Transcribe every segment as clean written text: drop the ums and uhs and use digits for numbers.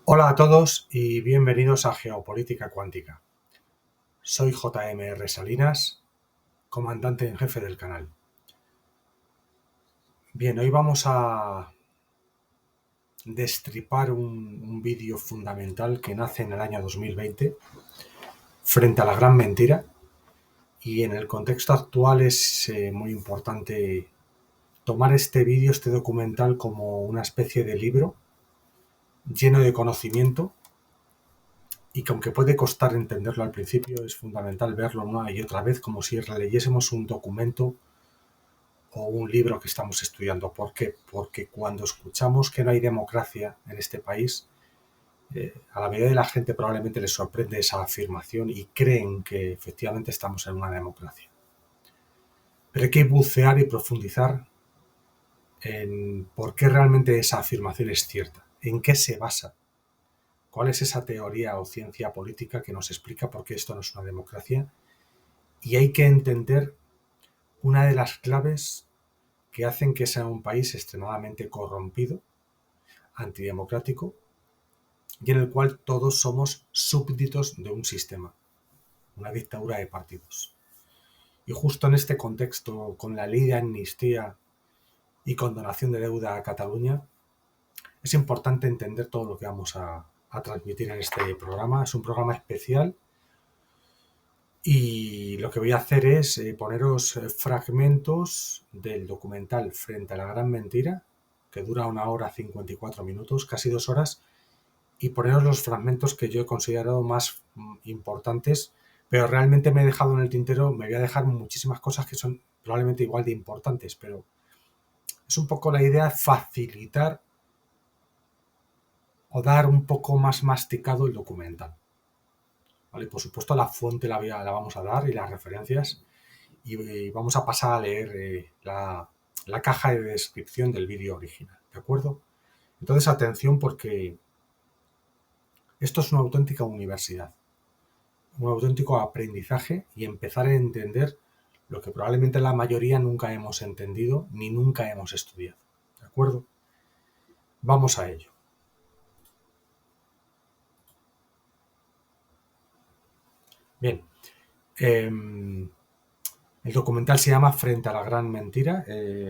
Hola a todos y bienvenidos a Geopolítica Cuántica. Soy JMR Salinas, comandante en jefe del canal. Bien, hoy vamos a destripar un vídeo fundamental que nace en el año 2020 frente a la gran mentira, y en el contexto actual es muy importante tomar este vídeo, este documental, como una especie de libro lleno de conocimiento, y que aunque puede costar entenderlo al principio, es fundamental verlo una y otra vez como si releyésemos un documento o un libro que estamos estudiando. ¿Por qué? Porque cuando escuchamos que no hay democracia en este país, a la mayoría de la gente probablemente les sorprende esa afirmación y creen que efectivamente estamos en una democracia. Pero hay que bucear y profundizar en por qué realmente esa afirmación es cierta, en qué se basa, cuál es esa teoría o ciencia política que nos explica por qué esto no es una democracia. Y hay que entender una de las claves que hacen que sea un país extremadamente corrompido, antidemocrático, y en el cual todos somos súbditos de un sistema, una dictadura de partidos. Y justo en este contexto, con la ley de amnistía y condonación de deuda a Cataluña, es importante entender todo lo que vamos a transmitir en este programa. Es un programa especial y lo que voy a hacer es poneros fragmentos del documental Frente a la Gran Mentira, que dura 1 hora 54 minutos, casi 2 horas, y poneros los fragmentos que yo he considerado más importantes, pero realmente me he dejado en el tintero, me voy a dejar muchísimas cosas que son probablemente igual de importantes, pero es un poco la idea de facilitar o dar un poco más masticado el documental. ¿Vale? Por supuesto, la fuente la vamos a dar y las referencias, y vamos a pasar a leer la caja de descripción del vídeo original, ¿de acuerdo? Entonces, atención, porque esto es una auténtica universidad, un auténtico aprendizaje, y empezar a entender lo que probablemente la mayoría nunca hemos entendido ni nunca hemos estudiado. ¿De acuerdo? Vamos a ello. Bien, el documental se llama Frente a la Gran Mentira,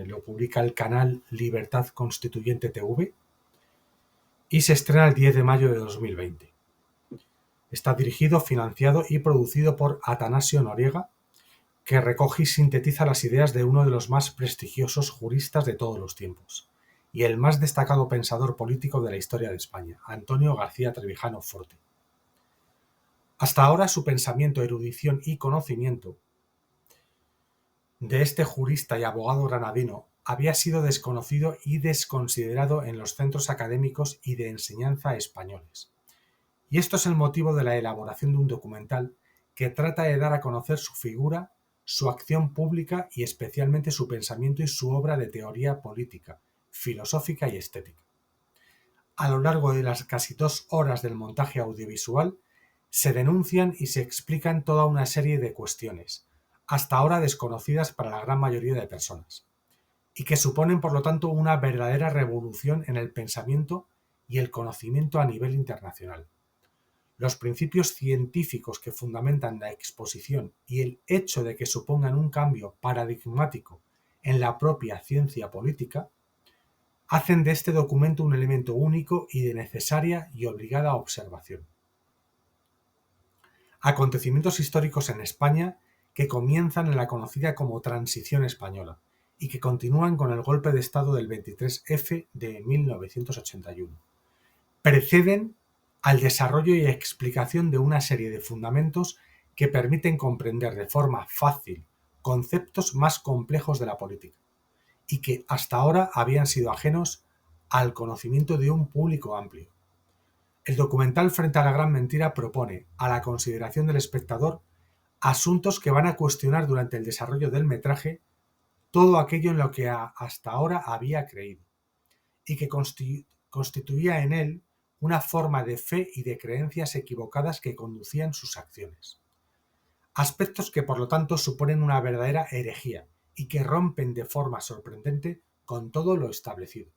lo publica el canal Libertad Constituyente TV y se estrena el 10 de mayo de 2020. Está dirigido, financiado y producido por Atanasio Noriega, que recoge y sintetiza las ideas de uno de los más prestigiosos juristas de todos los tiempos y el más destacado pensador político de la historia de España, Antonio García Trevijano Forte. Hasta ahora su pensamiento, erudición y conocimiento de este jurista y abogado granadino había sido desconocido y desconsiderado en los centros académicos y de enseñanza españoles. Y esto es el motivo de la elaboración de un documental que trata de dar a conocer su figura, su acción pública y especialmente su pensamiento y su obra de teoría política, filosófica y estética. A lo largo de las casi 2 horas del montaje audiovisual se denuncian y se explican toda una serie de cuestiones, hasta ahora desconocidas para la gran mayoría de personas, y que suponen por lo tanto una verdadera revolución en el pensamiento y el conocimiento a nivel internacional. Los principios científicos que fundamentan la exposición y el hecho de que supongan un cambio paradigmático en la propia ciencia política hacen de este documento un elemento único y de necesaria y obligada observación. Acontecimientos históricos en España que comienzan en la conocida como Transición Española y que continúan con el golpe de Estado del 23F de 1981. Preceden al desarrollo y explicación de una serie de fundamentos que permiten comprender de forma fácil conceptos más complejos de la política y que hasta ahora habían sido ajenos al conocimiento de un público amplio. El documental Frente a la Gran Mentira propone a la consideración del espectador asuntos que van a cuestionar durante el desarrollo del metraje todo aquello en lo que hasta ahora había creído y que constituía en él una forma de fe y de creencias equivocadas que conducían sus acciones. Aspectos que por lo tanto suponen una verdadera herejía y que rompen de forma sorprendente con todo lo establecido.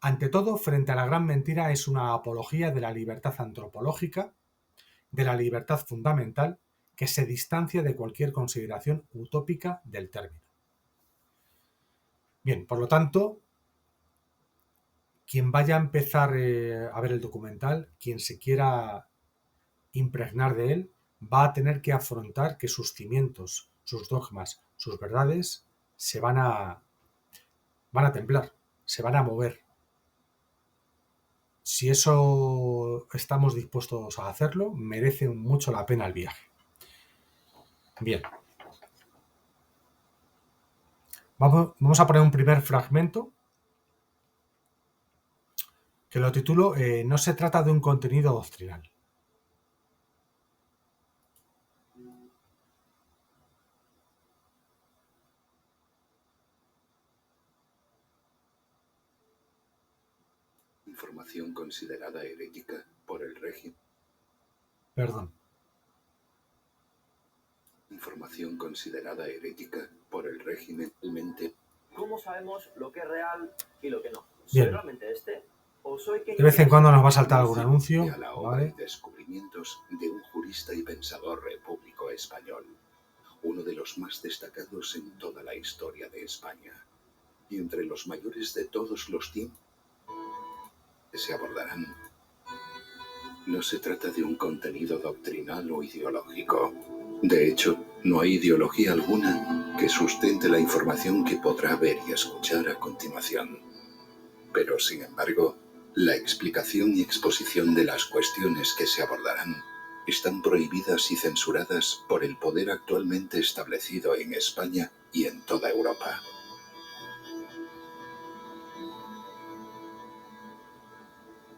Ante todo, frente a la gran mentira es una apología de la libertad antropológica, de la libertad fundamental, que se distancia de cualquier consideración utópica del término. Bien, por lo tanto, quien vaya a empezar a ver el documental, quien se quiera impregnar de él, va a tener que afrontar que sus cimientos, sus dogmas, sus verdades van a temblar, se van a mover. Si eso estamos dispuestos a hacerlo, merece mucho la pena el viaje. Bien. Vamos a poner un primer fragmento que lo titulo No se trata de un contenido doctrinal. Información considerada herética por el régimen. Perdón. Información considerada herética por el régimen. ¿Cómo sabemos lo que es real y lo que no? Bien. ¿Soy realmente este? ¿O soy quien De vez en cuando nos va a saltar algún Y anuncio. a la obra ¿vale? y descubrimientos de un jurista y pensador repúblico español, uno de los más destacados en toda la historia de España, y entre los mayores de todos los tiempos que se abordarán. No se trata de un contenido doctrinal o ideológico. De hecho, no hay ideología alguna que sustente la información que podrá ver y escuchar a continuación. Pero, sin embargo, la explicación y exposición de las cuestiones que se abordarán están prohibidas y censuradas por el poder actualmente establecido en España y en toda Europa.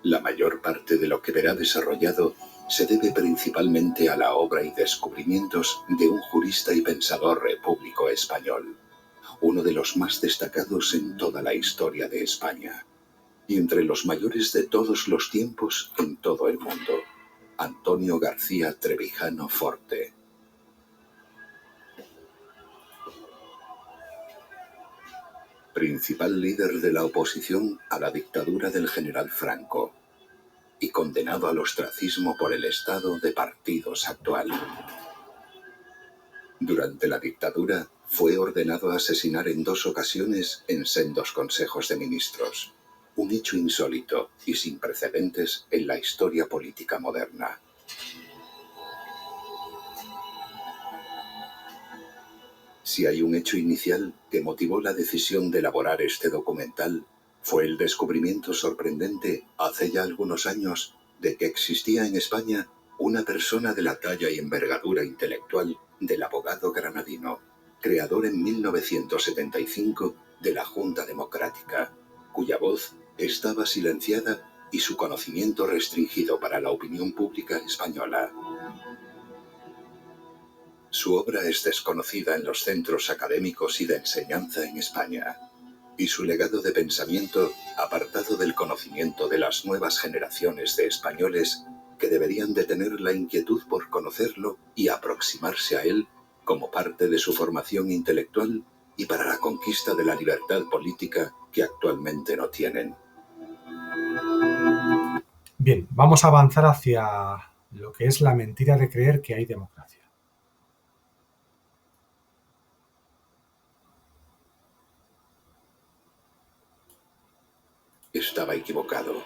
La mayor parte de lo que verá desarrollado se debe principalmente a la obra y descubrimientos de un jurista y pensador repúblico español, uno de los más destacados en toda la historia de España, y entre los mayores de todos los tiempos en todo el mundo, Antonio García Trevijano Forte. Principal líder de la oposición a la dictadura del general Franco, y condenado al ostracismo por el estado de partidos actual. Durante la dictadura, fue ordenado a asesinar en 2 ocasiones en sendos consejos de ministros, un hecho insólito y sin precedentes en la historia política moderna. Si hay un hecho inicial que motivó la decisión de elaborar este documental, fue el descubrimiento sorprendente, hace ya algunos años, de que existía en España una persona de la talla y envergadura intelectual del abogado granadino, creador en 1975 de la Junta Democrática, cuya voz estaba silenciada y su conocimiento restringido para la opinión pública española. Su obra es desconocida en los centros académicos y de enseñanza en España, y su legado de pensamiento apartado del conocimiento de las nuevas generaciones de españoles que deberían de tener la inquietud por conocerlo y aproximarse a él como parte de su formación intelectual y para la conquista de la libertad política que actualmente no tienen. Bien, vamos a avanzar hacia lo que es la mentira de creer que hay democracia. Estaba equivocado.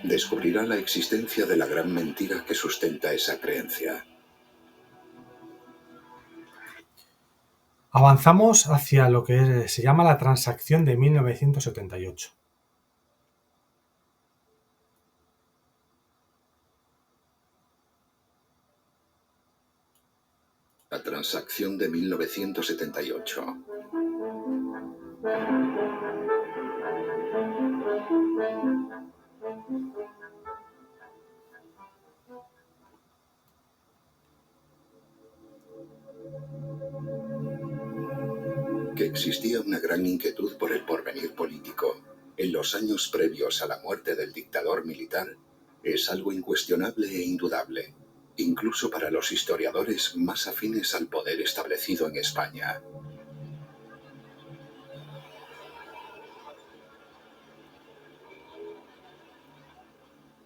Descubrirá la existencia de la gran mentira que sustenta esa creencia. Avanzamos hacia lo que se llama la transacción de 1978. La transacción de 1978. Que existía una gran inquietud por el porvenir político en los años previos a la muerte del dictador militar es algo incuestionable e indudable, incluso para los historiadores más afines al poder establecido en España.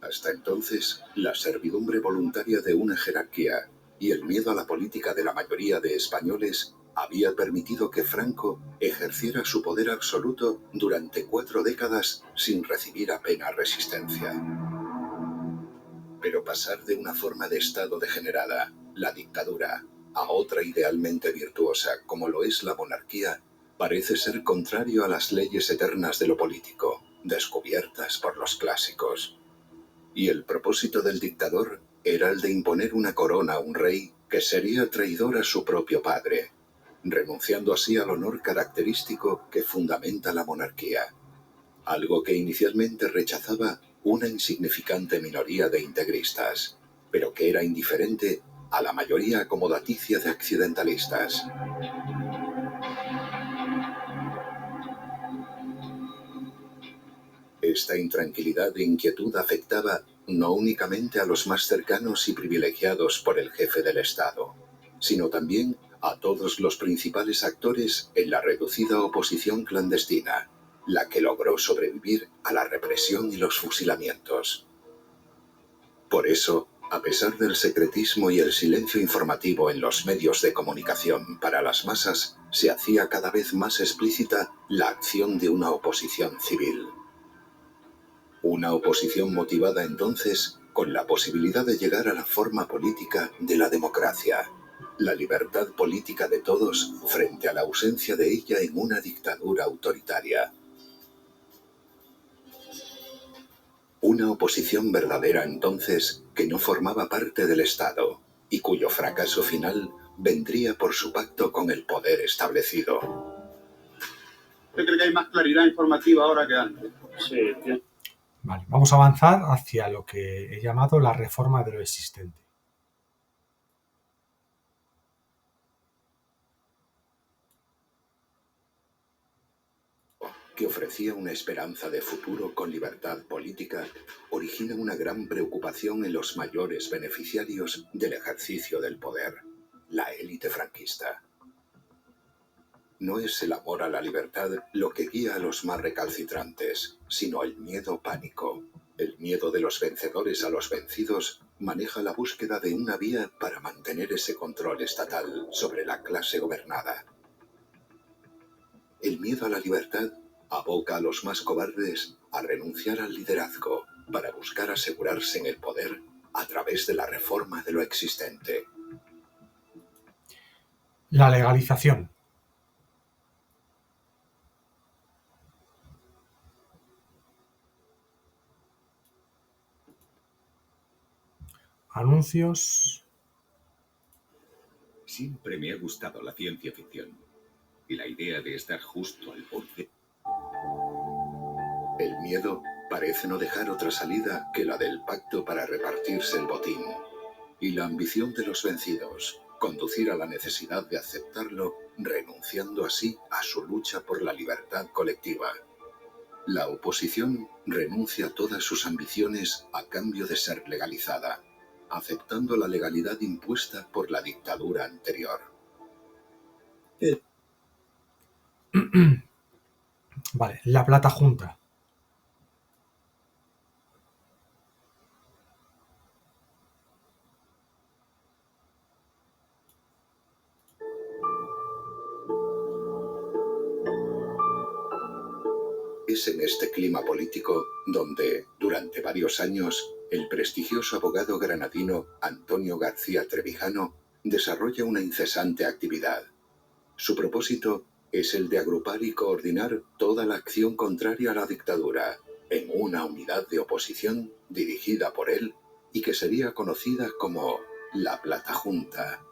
Hasta entonces, la servidumbre voluntaria de una jerarquía y el miedo a la política de la mayoría de españoles había permitido que Franco ejerciera su poder absoluto durante 4 décadas sin recibir apenas resistencia. Pero pasar de una forma de Estado degenerada, la dictadura, a otra idealmente virtuosa como lo es la monarquía, parece ser contrario a las leyes eternas de lo político, descubiertas por los clásicos. Y el propósito del dictador era el de imponer una corona a un rey que sería traidor a su propio padre, renunciando así al honor característico que fundamenta la monarquía, algo que inicialmente rechazaba una insignificante minoría de integristas, pero que era indiferente a la mayoría acomodaticia de accidentalistas. Esta intranquilidad e inquietud afectaba no únicamente a los más cercanos y privilegiados por el jefe del Estado, sino también a todos los principales actores en la reducida oposición clandestina, la que logró sobrevivir a la represión y los fusilamientos. Por eso, a pesar del secretismo y el silencio informativo en los medios de comunicación para las masas, se hacía cada vez más explícita la acción de una oposición civil. Una oposición motivada entonces con la posibilidad de llegar a la forma política de la democracia, la libertad política de todos frente a la ausencia de ella en una dictadura autoritaria. Una oposición verdadera entonces que no formaba parte del Estado y cuyo fracaso final vendría por su pacto con el poder establecido. ¿Usted cree que hay más claridad informativa ahora que antes? Sí. Vale, vamos a avanzar hacia lo que he llamado la reforma de lo existente. Que ofrecía una esperanza de futuro con libertad política, origina una gran preocupación en los mayores beneficiarios del ejercicio del poder, la élite franquista. No es el amor a la libertad lo que guía a los más recalcitrantes, sino el miedo pánico. El miedo de los vencedores a los vencidos maneja la búsqueda de una vía para mantener ese control estatal sobre la clase gobernada. El miedo a la libertad aboca a los más cobardes a renunciar al liderazgo para buscar asegurarse en el poder a través de la reforma de lo existente. La legalización. Anuncios. Siempre me ha gustado la ciencia ficción y la idea de estar justo al borde. El miedo parece no dejar otra salida que la del pacto para repartirse el botín, y la ambición de los vencidos conducir a la necesidad de aceptarlo, renunciando así a su lucha por la libertad colectiva. La oposición renuncia a todas sus ambiciones a cambio de ser legalizada, aceptando la legalidad impuesta por la dictadura anterior. Vale, la plata junta. Es en este clima político donde, durante varios años, el prestigioso abogado granadino Antonio García Trevijano desarrolla una incesante actividad. Su propósito es el de agrupar y coordinar toda la acción contraria a la dictadura en una unidad de oposición dirigida por él y que sería conocida como la Plata Junta.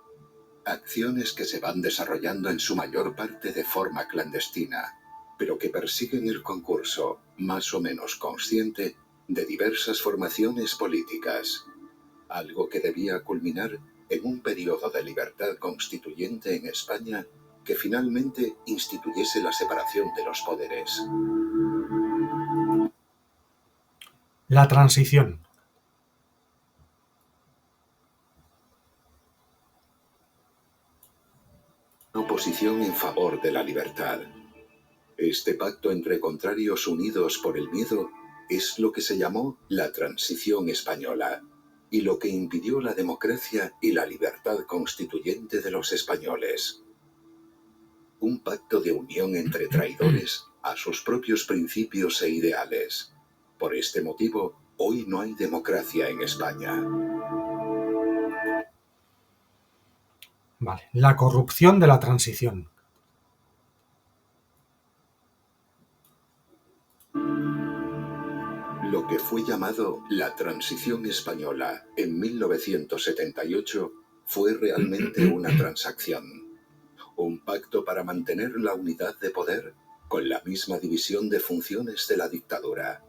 Acciones que se van desarrollando en su mayor parte de forma clandestina, pero que persiguen el concurso, más o menos consciente, de diversas formaciones políticas, algo que debía culminar en un periodo de libertad constituyente en España que finalmente instituyese la separación de los poderes. La transición. Una oposición en favor de la libertad. Este pacto entre contrarios unidos por el miedo Es lo que se llamó la Transición Española y lo que impidió la democracia y la libertad constituyente de los españoles. Un pacto de unión entre traidores a sus propios principios e ideales. Por este motivo, hoy no hay democracia en España. Vale. La corrupción de la transición. Lo que fue llamado la Transición Española en 1978 fue realmente una transacción, un pacto para mantener la unidad de poder con la misma división de funciones de la dictadura,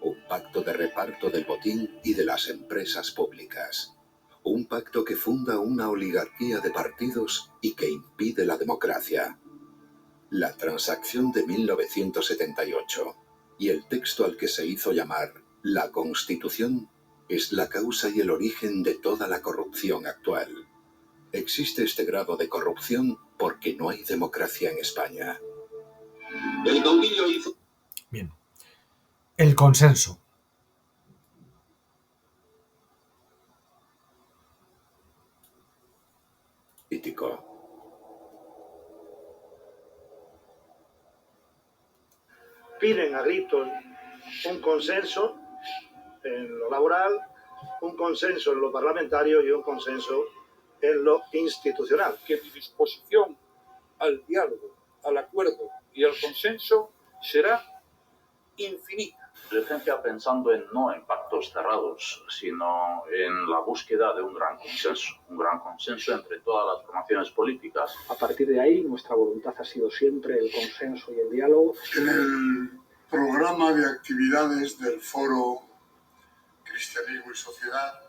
un pacto de reparto del botín y de las empresas públicas, un pacto que funda una oligarquía de partidos y que impide la democracia. La transacción de 1978 y el texto al que se hizo llamar la Constitución es la causa y el origen de toda la corrupción actual. Existe este grado de corrupción porque no hay democracia en España. El caudillo hizo... Bien. El consenso. Político. Piden a gritos un consenso en lo laboral, un consenso en lo parlamentario y un consenso en lo institucional. Que mi disposición al diálogo, al acuerdo y al consenso será infinita. Diligencia pensando no en pactos cerrados, sino en la búsqueda de un gran consenso entre todas las formaciones políticas. A partir de ahí, nuestra voluntad ha sido siempre el consenso y el diálogo. En el programa de actividades del Foro Cristianismo y Sociedad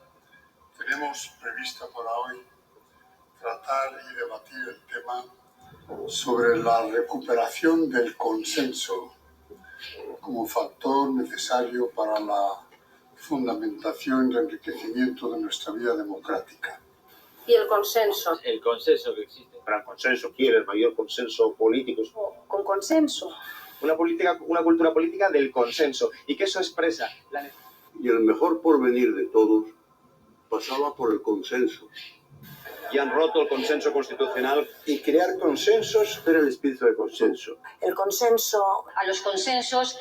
tenemos previsto para hoy tratar y debatir el tema sobre la recuperación del consenso como factor necesario para la fundamentación y enriquecimiento de nuestra vida democrática. Y el consenso. El consenso que existe. Gran consenso quiere el mayor consenso político. Con consenso. Una cultura política del consenso. Y que eso expresa la... Y el mejor porvenir de todos pasaba por el consenso. Y han roto el consenso constitucional. Y crear consensos era el espíritu de consenso. El consenso. A los consensos.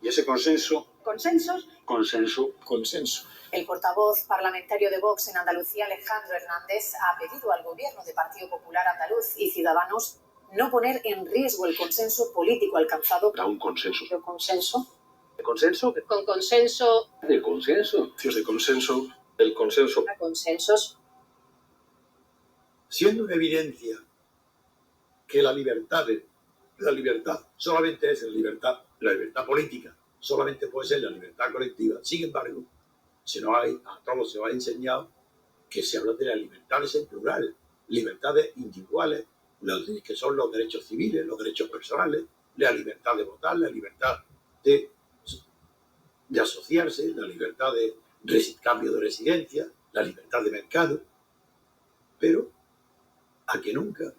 Y ese consenso... ¿Consensos? Consenso. Consenso. El portavoz parlamentario de Vox en Andalucía, Alejandro Hernández, ha pedido al gobierno de Partido Popular Andaluz y Ciudadanos no poner en riesgo el consenso político alcanzado. Para un consenso. ¿El consenso? ¿El consenso? Con consenso. ¿El consenso? Dios de consenso. El consenso. Consensos. Siendo una evidencia que la libertad solamente es la libertad política, solamente puede ser la libertad colectiva. Sin embargo, a todos se nos ha enseñado que se habla de las libertades en plural, libertades individuales, que son los derechos civiles, los derechos personales, la libertad de votar, la libertad de asociarse, la libertad de cambio de residencia, la libertad de mercado. Pero a que nunca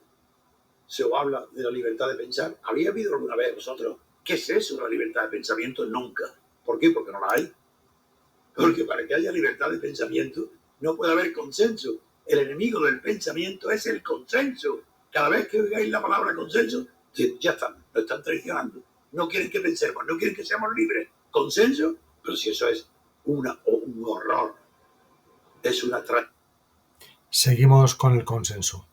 se os habla de la libertad de pensar. ¿Había habido alguna vez vosotros qué es eso, la libertad de pensamiento? Nunca. ¿Por qué? Porque no la hay. Porque para que haya libertad de pensamiento no puede haber consenso. El enemigo del pensamiento es el consenso. Cada vez que oigáis la palabra consenso, ya están, lo están traicionando. No quieren que pensemos, no quieren que seamos libres. ¿Consenso? Pero si eso es un horror. Es una Seguimos con el consenso.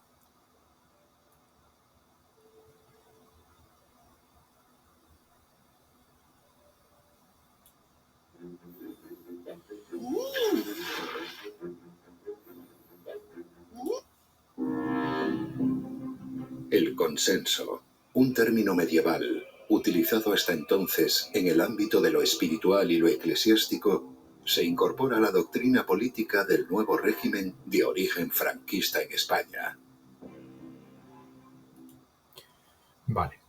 El consenso, un término medieval utilizado hasta entonces en el ámbito de lo espiritual y lo eclesiástico, se incorpora a la doctrina política del nuevo régimen de origen franquista en España. Vale.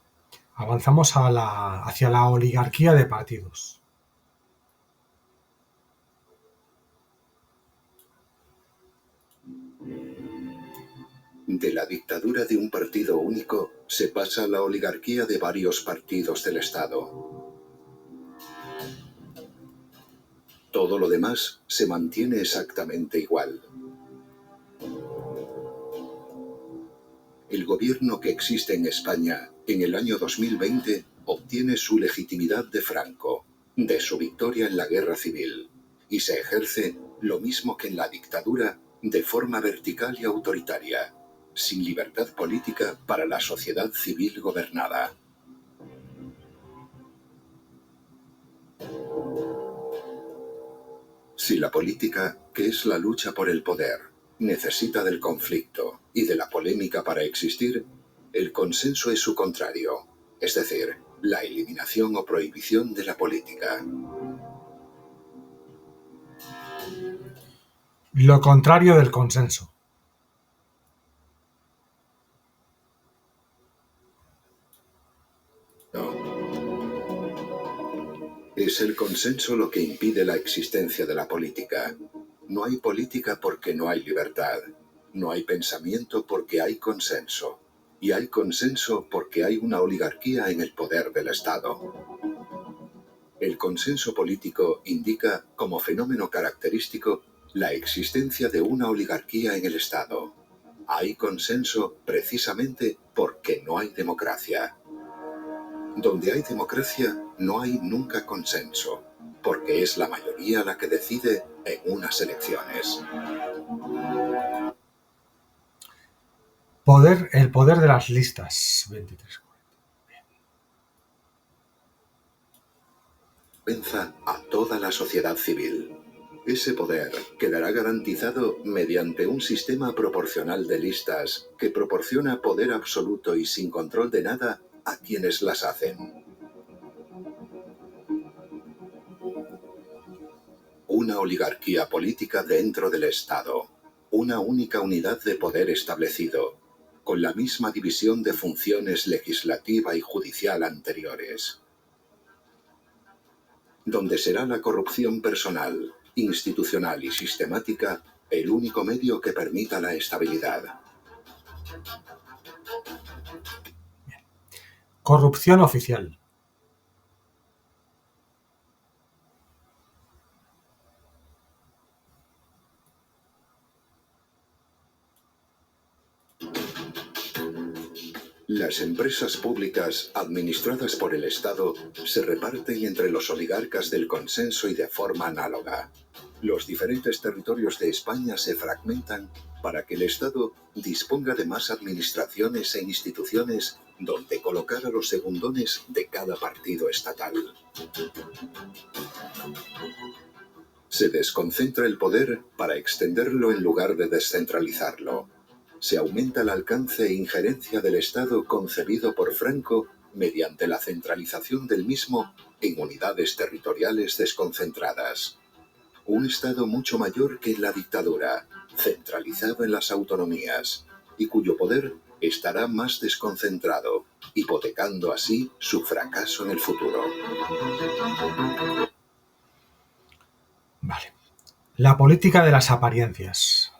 Avanzamos hacia la oligarquía de partidos. De la dictadura de un partido único se pasa a la oligarquía de varios partidos del Estado. Todo lo demás se mantiene exactamente igual. El gobierno que existe en España en el año 2020 obtiene su legitimidad de Franco, de su victoria en la guerra civil, y se ejerce lo mismo que en la dictadura de forma vertical y autoritaria, sin libertad política para la sociedad civil gobernada. Si la política, que es la lucha por el poder, necesita del conflicto y de la polémica para existir, el consenso es su contrario, es decir, la eliminación o prohibición de la política. Lo contrario del consenso. Es el consenso lo que impide la existencia de la política. No hay política porque no hay libertad. No hay pensamiento porque hay consenso. Y hay consenso porque hay una oligarquía en el poder del Estado. El consenso político indica como fenómeno característico la existencia de una oligarquía en el Estado. Hay consenso precisamente porque no hay democracia. Donde hay democracia, no hay nunca consenso, porque es la mayoría la que decide en unas elecciones. El poder de las listas. 23. Pensa a toda la sociedad civil. Ese poder quedará garantizado mediante un sistema proporcional de listas que proporciona poder absoluto y sin control de nada a quienes las hacen. Una oligarquía política dentro del Estado, una única unidad de poder establecido, con la misma división de funciones legislativa y judicial anteriores, donde será la corrupción personal, institucional y sistemática el único medio que permita la estabilidad. Corrupción oficial. Las empresas públicas administradas por el Estado se reparten entre los oligarcas del consenso y de forma análoga. Los diferentes territorios de España se fragmentan para que el Estado disponga de más administraciones e instituciones donde colocar a los segundones de cada partido estatal. Se desconcentra el poder para extenderlo en lugar de descentralizarlo. Se aumenta el alcance e injerencia del Estado concebido por Franco mediante la centralización del mismo en unidades territoriales desconcentradas. Un Estado mucho mayor que en la dictadura, centralizado en las autonomías, y cuyo poder estará más desconcentrado, hipotecando así su fracaso en el futuro. Vale. La política de las apariencias.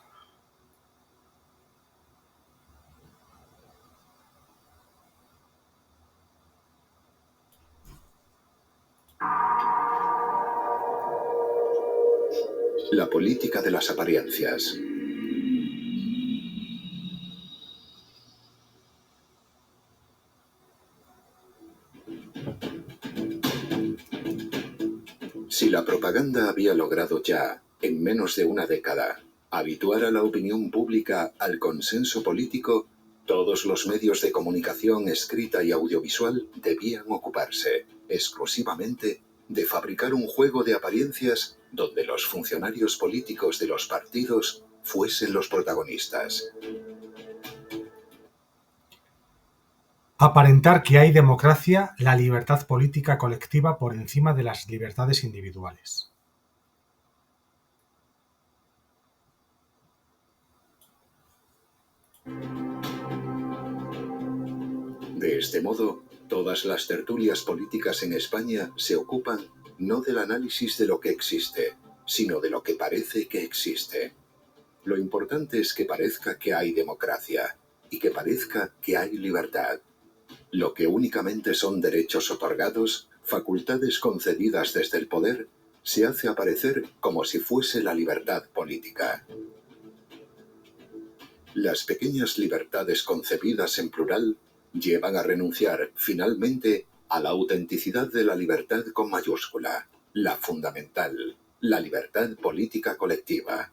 La política de las apariencias. Si la propaganda había logrado ya, en menos de una década, habituar a la opinión pública al consenso político, todos los medios de comunicación escrita y audiovisual debían ocuparse, exclusivamente, de fabricar un juego de apariencias donde los funcionarios políticos de los partidos fuesen los protagonistas. Aparentar que hay democracia, la libertad política colectiva por encima de las libertades individuales. De este modo, todas las tertulias políticas en España se ocupan no del análisis de lo que existe, sino de lo que parece que existe. Lo importante es que parezca que hay democracia y que parezca que hay libertad. Lo que únicamente son derechos otorgados, facultades concedidas desde el poder, se hace aparecer como si fuese la libertad política. Las pequeñas libertades concebidas en plural llevan a renunciar finalmente a la autenticidad de la libertad con mayúscula, la fundamental, la libertad política colectiva.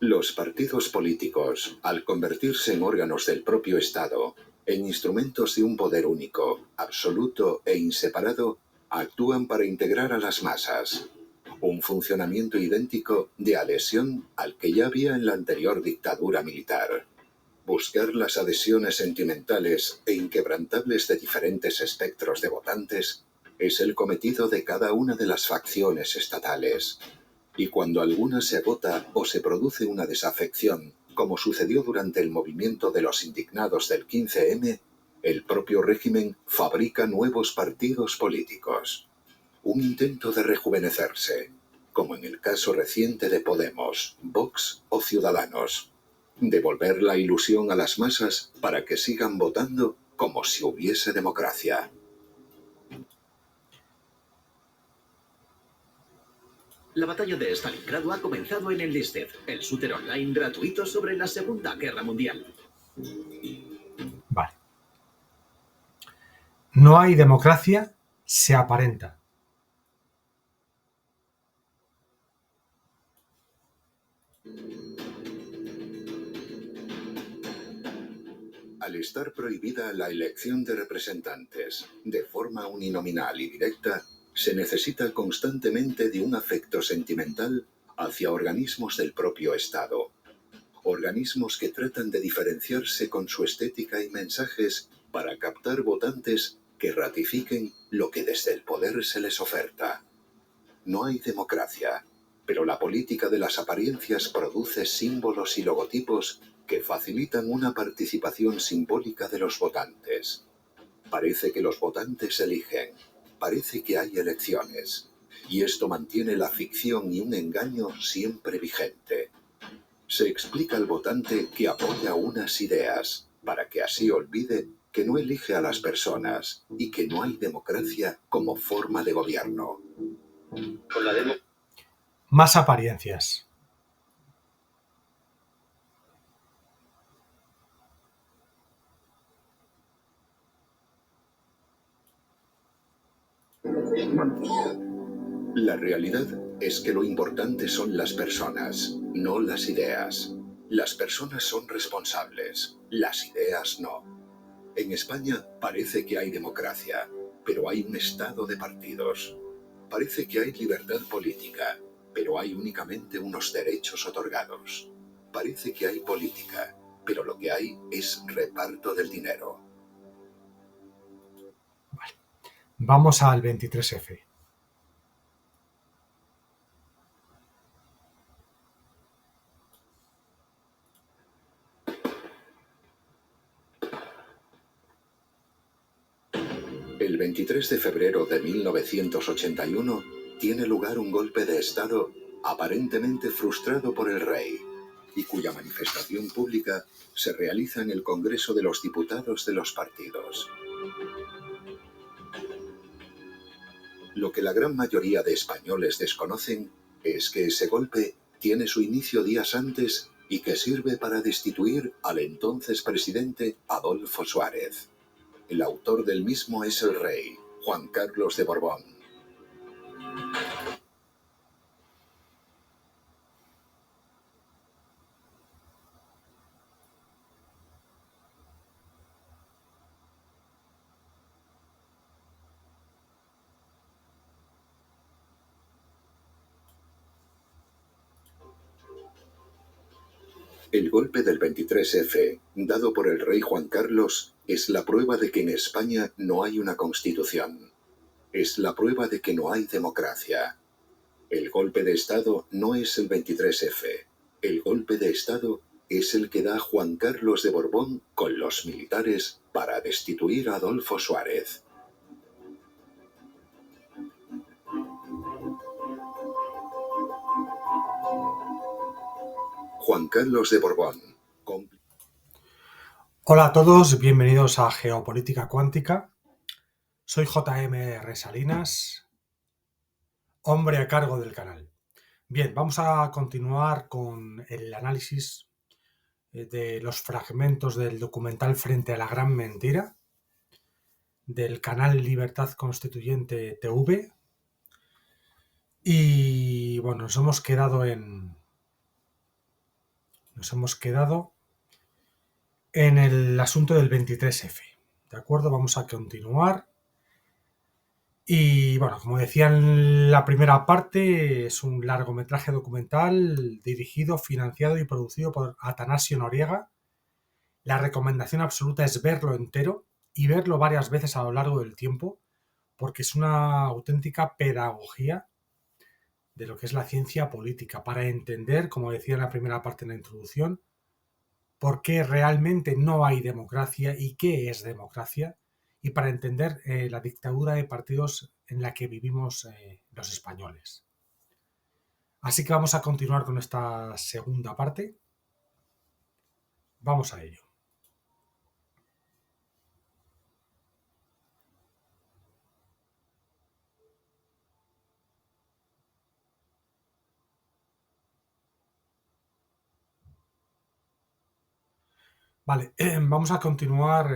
Los partidos políticos, al convertirse en órganos del propio Estado, en instrumentos de un poder único, absoluto e inseparado, actúan para integrar a las masas. Un funcionamiento idéntico de adhesión al que ya había en la anterior dictadura militar. Buscar las adhesiones sentimentales e inquebrantables de diferentes espectros de votantes es el cometido de cada una de las facciones estatales. Y cuando alguna se agota o se produce una desafección, como sucedió durante el movimiento de los indignados del 15M, el propio régimen fabrica nuevos partidos políticos. Un intento de rejuvenecerse, como en el caso reciente de Podemos, Vox o Ciudadanos. Devolver la ilusión a las masas para que sigan votando como si hubiese democracia. La batalla de Stalingrado ha comenzado en Enlisted, el shooter online gratuito sobre la Segunda Guerra Mundial. Vale. No hay democracia, se aparenta. Al estar prohibida la elección de representantes de forma uninominal y directa, se necesita constantemente de un afecto sentimental hacia organismos del propio Estado. Organismos que tratan de diferenciarse con su estética y mensajes para captar votantes que ratifiquen lo que desde el poder se les oferta. No hay democracia, pero la política de las apariencias produce símbolos y logotipos que facilitan una participación simbólica de los votantes. Parece que los votantes eligen, parece que hay elecciones, y esto mantiene la ficción y un engaño siempre vigente. Se explica al votante que apoya unas ideas, para que así olvide que no elige a las personas y que no hay democracia como forma de gobierno. Más apariencias. La realidad es que lo importante son las personas, no las ideas. Las personas son responsables, las ideas no. En España parece que hay democracia, pero hay un estado de partidos. Parece que hay libertad política, pero hay únicamente unos derechos otorgados. Parece que hay política, pero lo que hay es reparto del dinero. Vamos al 23F. El 23 de febrero de 1981 tiene lugar un golpe de Estado aparentemente frustrado por el rey y cuya manifestación pública se realiza en el Congreso de los Diputados de los partidos. Lo que la gran mayoría de españoles desconocen es que ese golpe tiene su inicio días antes y que sirve para destituir al entonces presidente Adolfo Suárez. El autor del mismo es el rey, Juan Carlos de Borbón. El golpe del 23F, dado por el rey Juan Carlos, es la prueba de que en España no hay una constitución. Es la prueba de que no hay democracia. El golpe de Estado no es el 23F. El golpe de Estado es el que da Juan Carlos de Borbón con los militares para destituir a Adolfo Suárez. Juan Carlos de Borbón. Hola a todos, bienvenidos a Geopolítica Cuántica. Soy JM Salinas, hombre a cargo del canal. Bien, vamos a continuar con el análisis de los fragmentos del documental Frente a la Gran Mentira del canal Libertad Constituyente TV. Y bueno, nos hemos quedado en el asunto del 23F. ¿De acuerdo? Vamos a continuar. Y bueno, como decía en la primera parte, es un largometraje documental dirigido, financiado y producido por Atanasio Noriega. La recomendación absoluta es verlo entero y verlo varias veces a lo largo del tiempo, porque es una auténtica pedagogía de lo que es la ciencia política, para entender, como decía en la primera parte en la introducción, por qué realmente no hay democracia y qué es democracia, y para entender la dictadura de partidos en la que vivimos los españoles. Así que vamos a continuar con esta segunda parte. Vamos a ello. Vale, vamos a continuar.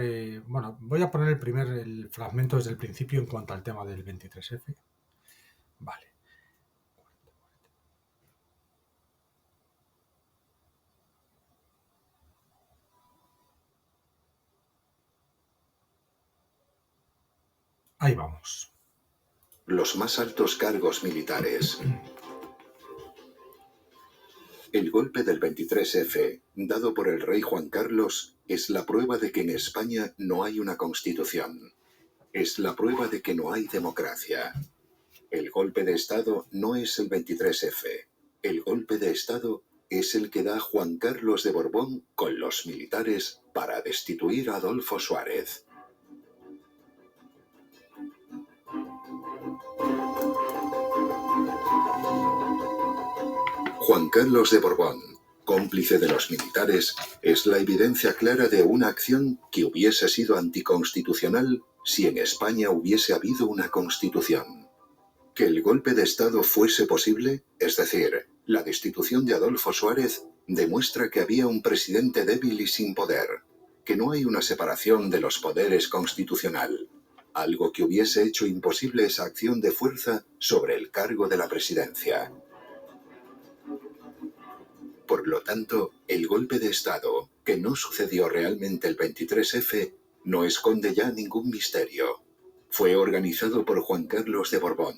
Bueno, voy a poner el fragmento desde el principio en cuanto al tema del 23F. Vale. Ahí vamos. Los más altos cargos militares. El golpe del 23F, dado por el rey Juan Carlos, es la prueba de que en España no hay una constitución. Es la prueba de que no hay democracia. El golpe de Estado no es el 23F. El golpe de Estado es el que da Juan Carlos de Borbón con los militares para destituir a Adolfo Suárez. Juan Carlos de Borbón, cómplice de los militares, es la evidencia clara de una acción que hubiese sido anticonstitucional si en España hubiese habido una constitución. Que el golpe de Estado fuese posible, es decir, la destitución de Adolfo Suárez, demuestra que había un presidente débil y sin poder, que no hay una separación de los poderes constitucional, algo que hubiese hecho imposible esa acción de fuerza sobre el cargo de la presidencia. Por lo tanto, el golpe de Estado, que no sucedió realmente el 23F, no esconde ya ningún misterio. Fue organizado por Juan Carlos de Borbón,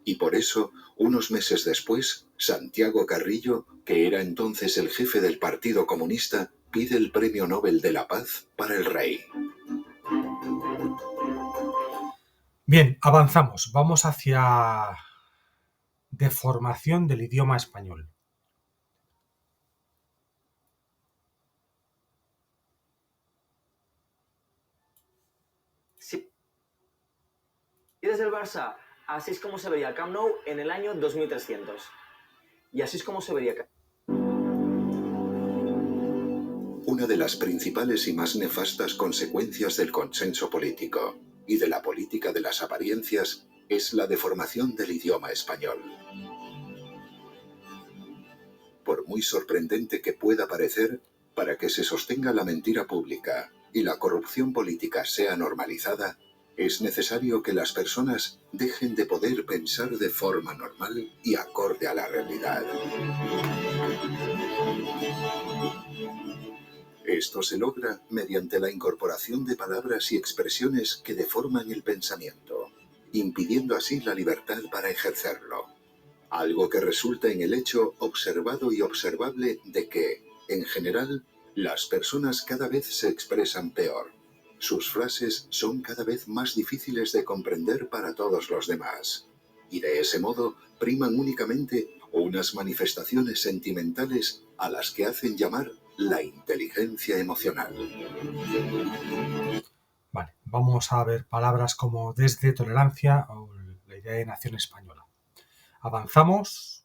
y por eso, unos meses después, Santiago Carrillo, que era entonces el jefe del Partido Comunista, pide el Premio Nobel de la Paz para el rey. Bien, avanzamos. Vamos hacia deformación del idioma español. Si eres del Barça, así es como se vería el Camp Nou en el año 2300. Y así es como se vería. Una de las principales y más nefastas consecuencias del consenso político y de la política de las apariencias es la deformación del idioma español. Por muy sorprendente que pueda parecer, para que se sostenga la mentira pública y la corrupción política sea normalizada, es necesario que las personas dejen de poder pensar de forma normal y acorde a la realidad. Esto se logra mediante la incorporación de palabras y expresiones que deforman el pensamiento, impidiendo así la libertad para ejercerlo. Algo que resulta en el hecho observado y observable de que, en general, las personas cada vez se expresan peor. Sus frases son cada vez más difíciles de comprender para todos los demás. Y de ese modo priman únicamente unas manifestaciones sentimentales a las que hacen llamar la inteligencia emocional. Vale, vamos a ver palabras como desde, tolerancia o la idea de nación española. Avanzamos.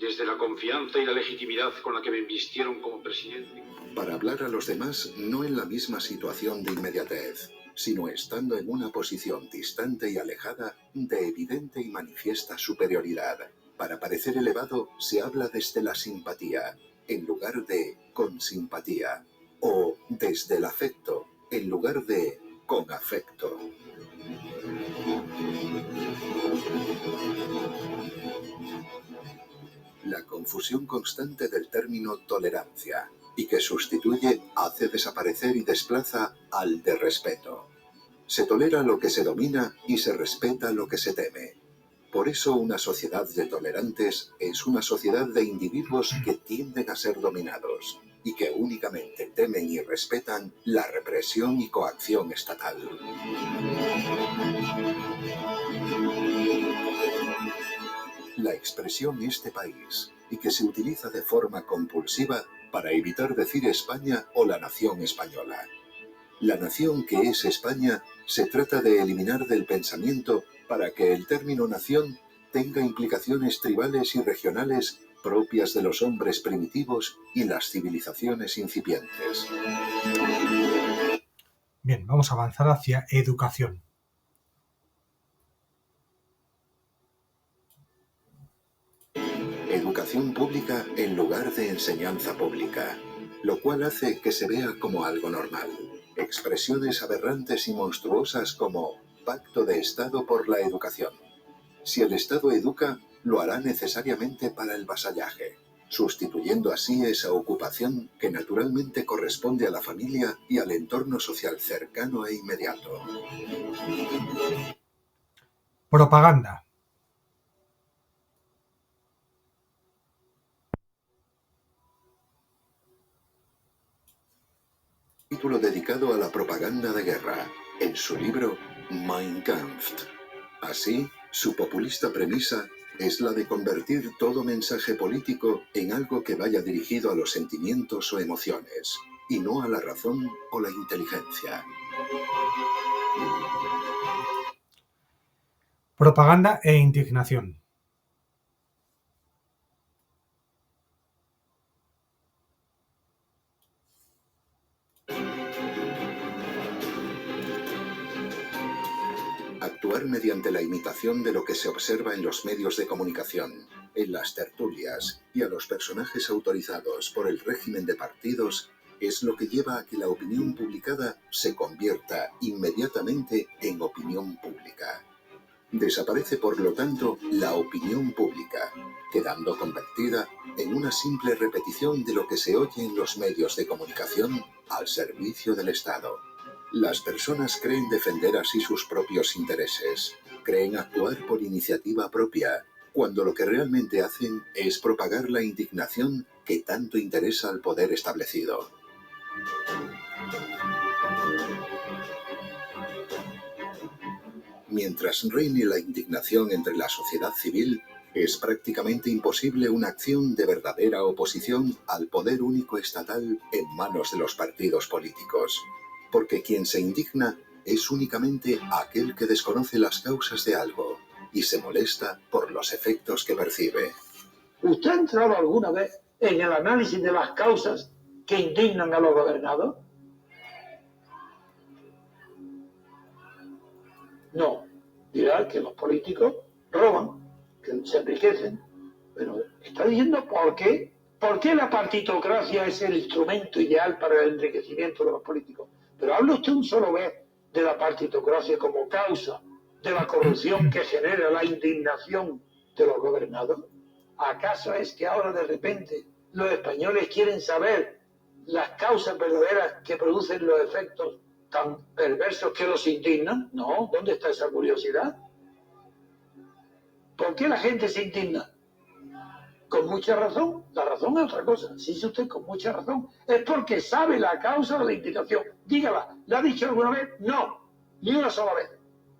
desde la confianza y la legitimidad con la que me invistieron como presidente. Para hablar a los demás no en la misma situación de inmediatez, sino estando en una posición distante y alejada de evidente y manifiesta superioridad. Para parecer elevado se habla desde la simpatía, en lugar de con simpatía, o desde el afecto, en lugar de con afecto. La confusión constante del término tolerancia, y que sustituye, hace desaparecer y desplaza al de respeto. Se tolera lo que se domina y se respeta lo que se teme. Por eso una sociedad de tolerantes es una sociedad de individuos que tienden a ser dominados y que únicamente temen y respetan la represión y coacción estatal. La expresión este país, y que se utiliza de forma compulsiva para evitar decir España o la nación española. La nación que es España se trata de eliminar del pensamiento para que el término nación tenga implicaciones tribales y regionales propias de los hombres primitivos y las civilizaciones incipientes. Bien, vamos a avanzar hacia educación. Educación pública en lugar de enseñanza pública, lo cual hace que se vea como algo normal. Expresiones aberrantes y monstruosas como pacto de Estado por la educación. Si el Estado educa, lo hará necesariamente para el vasallaje, sustituyendo así esa ocupación que naturalmente corresponde a la familia y al entorno social cercano e inmediato. Propaganda. Título dedicado a la propaganda de guerra, en su libro Mein Kampf. Así, su populista premisa es la de convertir todo mensaje político en algo que vaya dirigido a los sentimientos o emociones, y no a la razón o la inteligencia. Propaganda e indignación. Actuar mediante la imitación de lo que se observa en los medios de comunicación, en las tertulias y a los personajes autorizados por el régimen de partidos es lo que lleva a que la opinión publicada se convierta inmediatamente en opinión pública. Desaparece, por lo tanto, la opinión pública, quedando convertida en una simple repetición de lo que se oye en los medios de comunicación al servicio del Estado. Las personas creen defender así sus propios intereses, creen actuar por iniciativa propia, cuando lo que realmente hacen es propagar la indignación que tanto interesa al poder establecido. Mientras reine la indignación entre la sociedad civil, es prácticamente imposible una acción de verdadera oposición al poder único estatal en manos de los partidos políticos. Porque quien se indigna es únicamente aquel que desconoce las causas de algo y se molesta por los efectos que percibe. ¿Usted ha entrado alguna vez en el análisis de las causas que indignan a los gobernados? No. Dirá que los políticos roban, que se enriquecen, pero está diciendo por qué. ¿Por qué la partitocracia es el instrumento ideal para el enriquecimiento de los políticos? Pero habla usted un solo vez de la partitocracia como causa de la corrupción que genera la indignación de los gobernados. ¿Acaso es que ahora de repente los españoles quieren saber las causas verdaderas que producen los efectos tan perversos que los indignan? No, ¿dónde está esa curiosidad? ¿Por qué la gente se indigna? Con mucha razón. La razón es otra cosa. Si dice usted con mucha razón, es porque sabe la causa de la indignación. Dígala. ¿La ha dicho alguna vez? No. Ni una sola vez.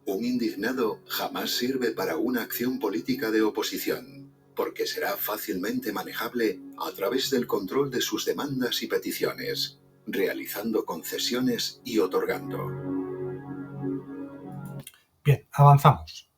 Un indignado jamás sirve para una acción política de oposición, porque será fácilmente manejable a través del control de sus demandas y peticiones, realizando concesiones y otorgando. Bien, avanzamos.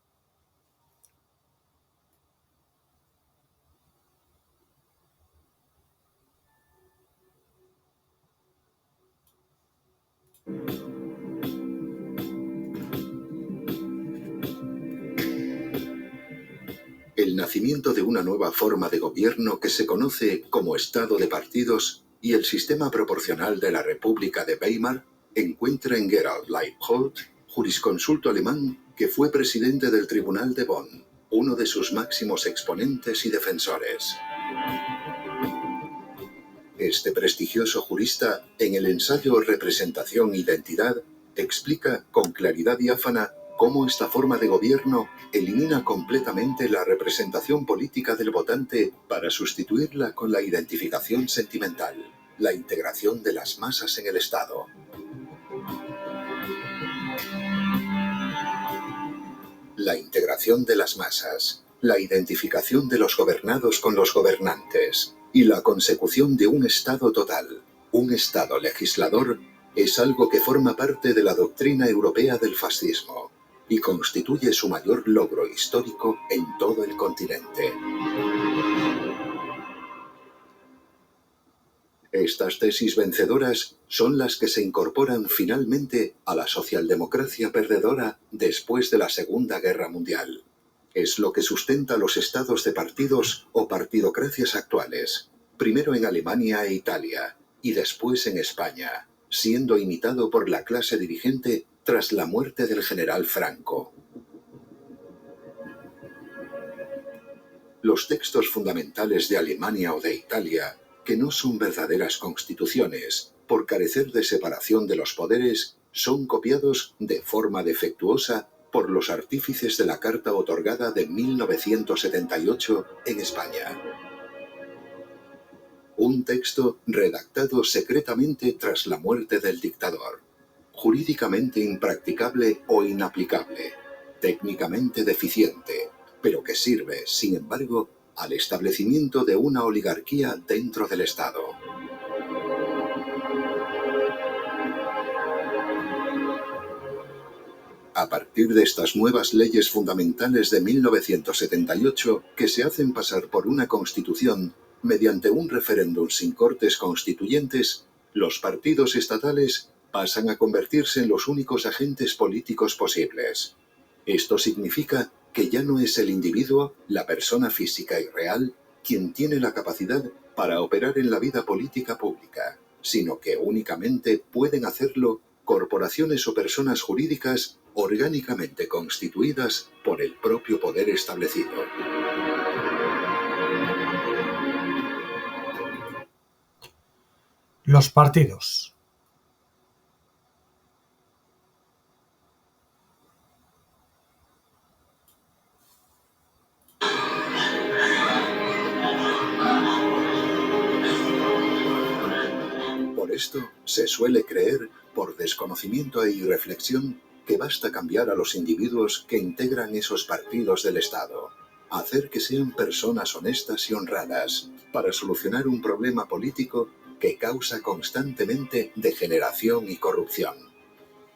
el nacimiento de una nueva forma de gobierno que se conoce como Estado de partidos y el sistema proporcional de la República de Weimar, encuentra en Gerald Leibholt, jurisconsulto alemán que fue presidente del Tribunal de Bonn, uno de sus máximos exponentes y defensores. Este prestigioso jurista, en el ensayo Representación e Identidad, explica con claridad diáfana cómo esta forma de gobierno elimina completamente la representación política del votante para sustituirla con la identificación sentimental, la integración de las masas en el Estado. La integración de las masas, la identificación de los gobernados con los gobernantes y la consecución de un Estado total, un Estado legislador, es algo que forma parte de la doctrina europea del fascismo y constituye su mayor logro histórico en todo el continente. Estas tesis vencedoras son las que se incorporan finalmente a la socialdemocracia perdedora después de la Segunda Guerra Mundial. Es lo que sustenta los estados de partidos o partidocracias actuales, primero en Alemania e Italia y después en España, siendo imitado por la clase dirigente tras la muerte del general Franco. Los textos fundamentales de Alemania o de Italia, que no son verdaderas constituciones, por carecer de separación de los poderes, son copiados de forma defectuosa por los artífices de la Carta otorgada de 1978 en España. Un texto redactado secretamente tras la muerte del dictador, jurídicamente impracticable o inaplicable, técnicamente deficiente, pero que sirve, sin embargo, al establecimiento de una oligarquía dentro del Estado. A partir de estas nuevas leyes fundamentales de 1978, que se hacen pasar por una constitución mediante un referéndum sin cortes constituyentes, los partidos estatales pasan a convertirse en los únicos agentes políticos posibles. Esto significa que ya no es el individuo, la persona física y real, quien tiene la capacidad para operar en la vida política pública, sino que únicamente pueden hacerlo corporaciones o personas jurídicas orgánicamente constituidas por el propio poder establecido. Los partidos. Por esto, se suele creer, por desconocimiento e irreflexión, que basta cambiar a los individuos que integran esos partidos del Estado, hacer que sean personas honestas y honradas, para solucionar un problema político que causa constantemente degeneración y corrupción.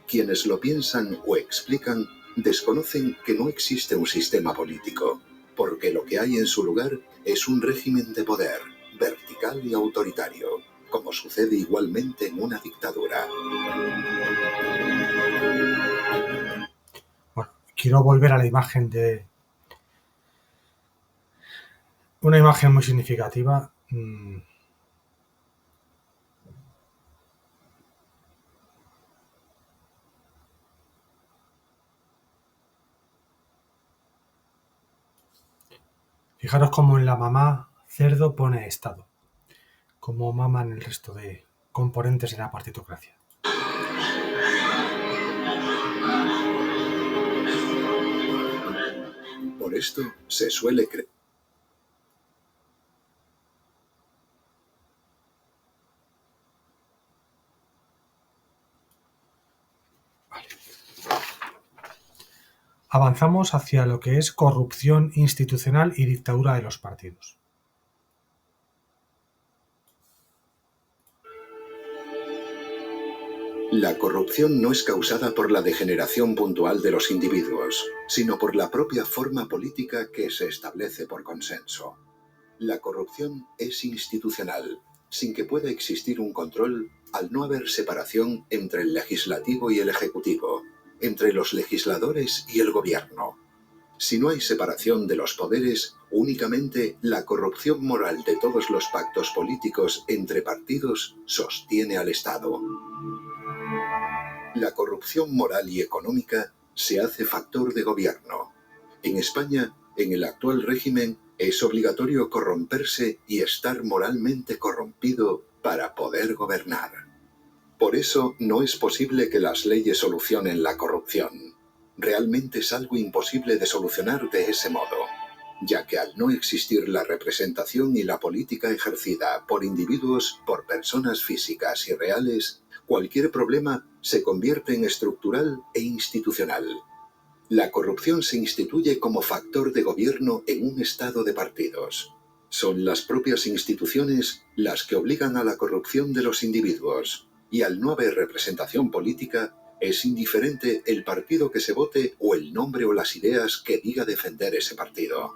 Quienes lo piensan o explican desconocen que no existe un sistema político, porque lo que hay en su lugar es un régimen de poder, vertical y autoritario, como sucede igualmente en una dictadura. Bueno, quiero volver a la imagen de... Una imagen muy significativa. Fijaros cómo en la mamá cerdo pone Estado, como maman el resto de componentes de la partitocracia. Por esto se suele creer. Avanzamos hacia lo que es corrupción institucional y dictadura de los partidos. La corrupción no es causada por la degeneración puntual de los individuos, sino por la propia forma política que se establece por consenso. La corrupción es institucional, sin que pueda existir un control al no haber separación entre el legislativo y el ejecutivo, entre los legisladores y el gobierno. Si no hay separación de los poderes, Únicamente la corrupción moral de todos los pactos políticos entre partidos sostiene al Estado. La corrupción moral y económica se hace factor de gobierno. En España, en el actual régimen, es obligatorio corromperse y estar moralmente corrompido para poder gobernar. Por eso no es posible que las leyes solucionen la corrupción. Realmente es algo imposible de solucionar de ese modo, ya que al no existir la representación y la política ejercida por individuos, por personas físicas y reales, cualquier problema se convierte en estructural e institucional. La corrupción se instituye como factor de gobierno en un estado de partidos. Son las propias instituciones las que obligan a la corrupción de los individuos, y al no haber representación política, es indiferente el partido que se vote o el nombre o las ideas que diga defender ese partido.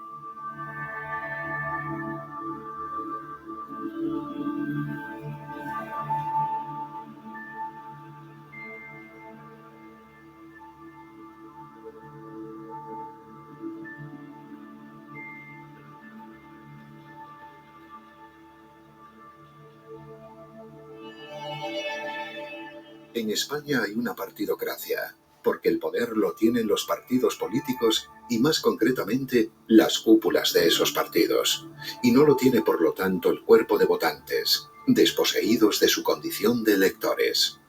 En España hay una partidocracia, porque el poder lo tienen los partidos políticos y más concretamente las cúpulas de esos partidos, y no lo tiene por lo tanto el cuerpo de votantes, desposeídos de su condición de electores.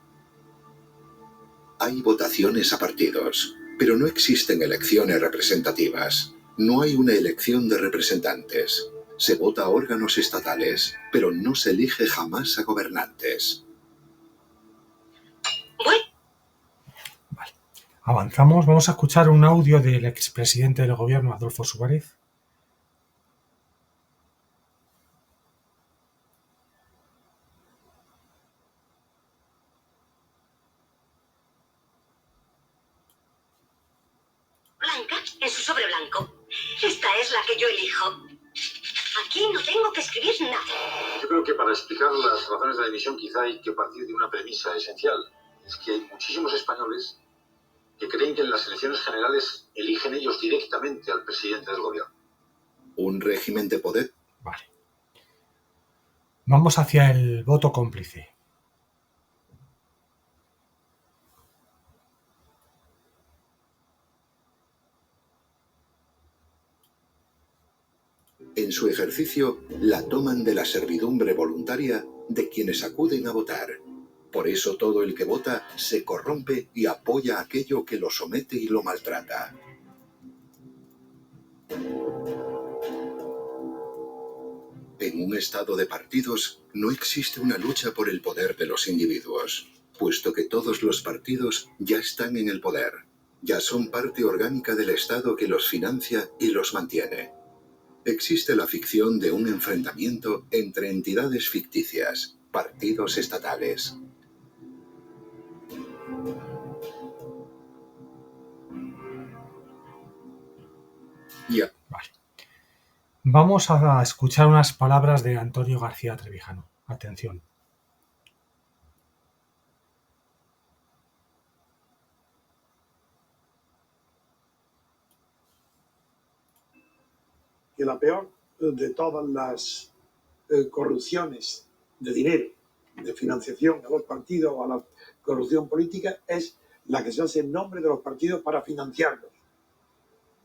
Hay votaciones a partidos, pero no existen elecciones representativas. No hay una elección de representantes. Se vota a órganos estatales, pero no se elige jamás a gobernantes. Avanzamos, vamos a escuchar un audio del expresidente del gobierno, Adolfo Suárez. Blanca en su sobre blanco. Esta es la que yo elijo. Aquí no tengo que escribir nada. Yo creo que para explicar las razones de la dimisión quizá hay que partir de una premisa esencial. Es que hay muchísimos españoles que creen que en las elecciones generales eligen ellos directamente al presidente del gobierno. ¿Un régimen de poder? Vale. Vamos hacia el voto cómplice. En su ejercicio, la toman de la servidumbre voluntaria de quienes acuden a votar. Por eso todo el que vota se corrompe y apoya aquello que lo somete y lo maltrata. En un estado de partidos no existe una lucha por el poder de los individuos, puesto que todos los partidos ya están en el poder, ya son parte orgánica del Estado que los financia y los mantiene. Existe la ficción de un enfrentamiento entre entidades ficticias, partidos estatales. Vale. Vamos a escuchar unas palabras de Antonio García Trevijano. Atención. Que la peor de todas las corrupciones de dinero, de financiación a los partidos o a la corrupción política es la que se hace en nombre de los partidos para financiarlos.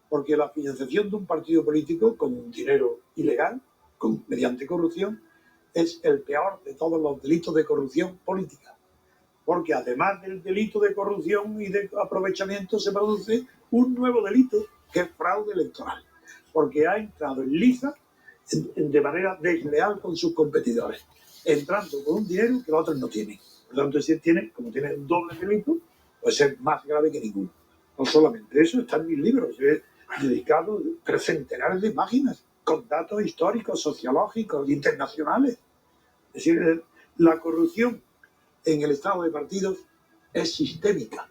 Porque la financiación de un partido político con dinero ilegal, mediante corrupción, es el peor de todos los delitos de corrupción política. Porque además del delito de corrupción y de aprovechamiento se produce un nuevo delito que es fraude electoral. Porque ha entrado en liza de manera desleal con sus competidores, entrando con un dinero que los otros no tienen. Por lo tanto, si tiene, como tiene un doble delito, pues es más grave que ninguno. No solamente eso, está en mis libros. He dedicado centenares de páginas con datos históricos, sociológicos, internacionales. Es decir, la corrupción en el estado de partidos es sistémica.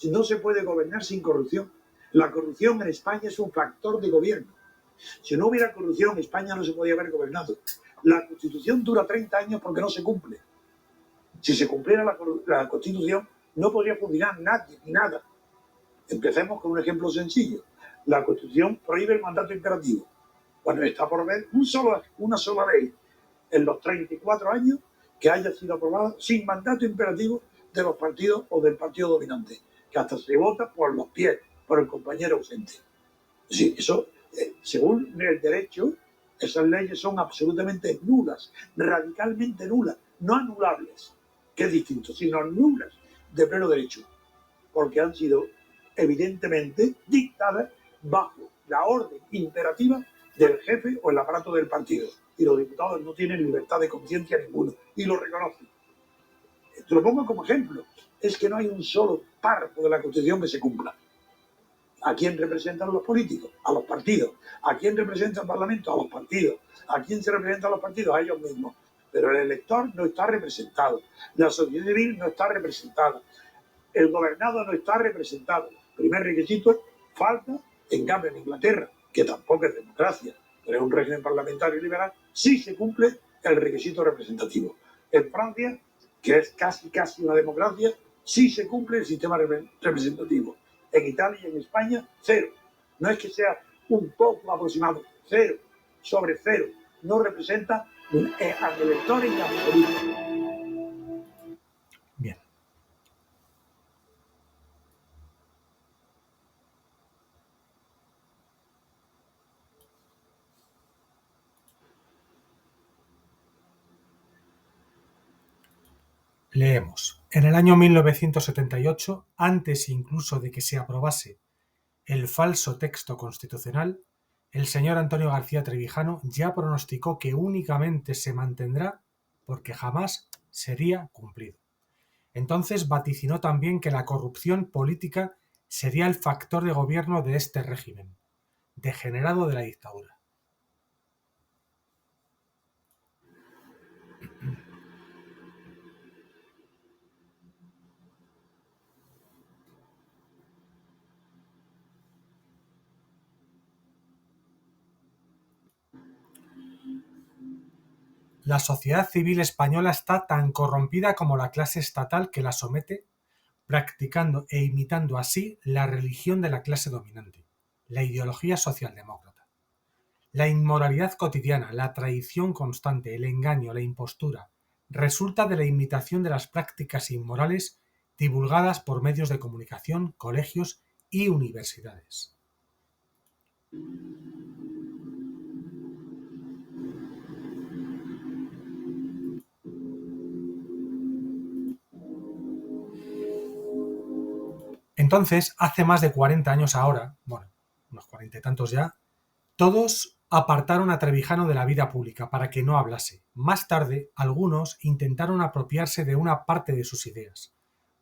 No se puede gobernar sin corrupción. La corrupción en España es un factor de gobierno. Si no hubiera corrupción, España no se podía haber gobernado. La Constitución dura 30 años porque no se cumple. Si se cumpliera la Constitución, no podría funcionar nadie ni nada. Empecemos con un ejemplo sencillo. La Constitución prohíbe el mandato imperativo. Bueno, está por ver una sola ley en los 34 años que haya sido aprobada sin mandato imperativo de los partidos o del partido dominante, que hasta se vota por los pies, por el compañero ausente. Sí, eso, según el derecho, esas leyes son absolutamente nulas, radicalmente nulas, no anulables, que es distinto, sino nulas de pleno derecho, porque han sido evidentemente dictadas bajo la orden imperativa del jefe o el aparato del partido. Y los diputados no tienen libertad de conciencia ninguno, y lo reconocen. Te lo pongo como ejemplo. Es que no hay un solo párrafo de la Constitución que se cumpla. ¿A quién representan los políticos? A los partidos. ¿A quién representa el Parlamento? A los partidos. ¿A quién se representan los partidos? A ellos mismos. Pero el elector no está representado. La sociedad civil no está representada. El gobernado no está representado. Primer requisito, falta. En cambio, en Inglaterra, que tampoco es democracia, pero es un régimen parlamentario liberal, sí se cumple el requisito representativo. En Francia, que es casi una democracia, sí se cumple el sistema representativo. En Italia y en España, 0. No es que sea un poco aproximado, 0 sobre 0. No representa al elector en absoluto. Bien. Leemos. En el año 1978, antes incluso de que se aprobase el falso texto constitucional, el señor Antonio García Trevijano ya pronosticó que únicamente se mantendrá porque jamás sería cumplido. Entonces vaticinó también que la corrupción política sería el factor de gobierno de este régimen, degenerado de la dictadura. La sociedad civil española está tan corrompida como la clase estatal que la somete, practicando e imitando así la religión de la clase dominante, la ideología socialdemócrata. La inmoralidad cotidiana, la traición constante, el engaño, la impostura, resulta de la imitación de las prácticas inmorales divulgadas por medios de comunicación, colegios y universidades. Entonces, hace más de 40 años ahora, bueno, unos 40 y tantos ya, todos apartaron a Trevijano de la vida pública para que no hablase. Más tarde, algunos intentaron apropiarse de una parte de sus ideas,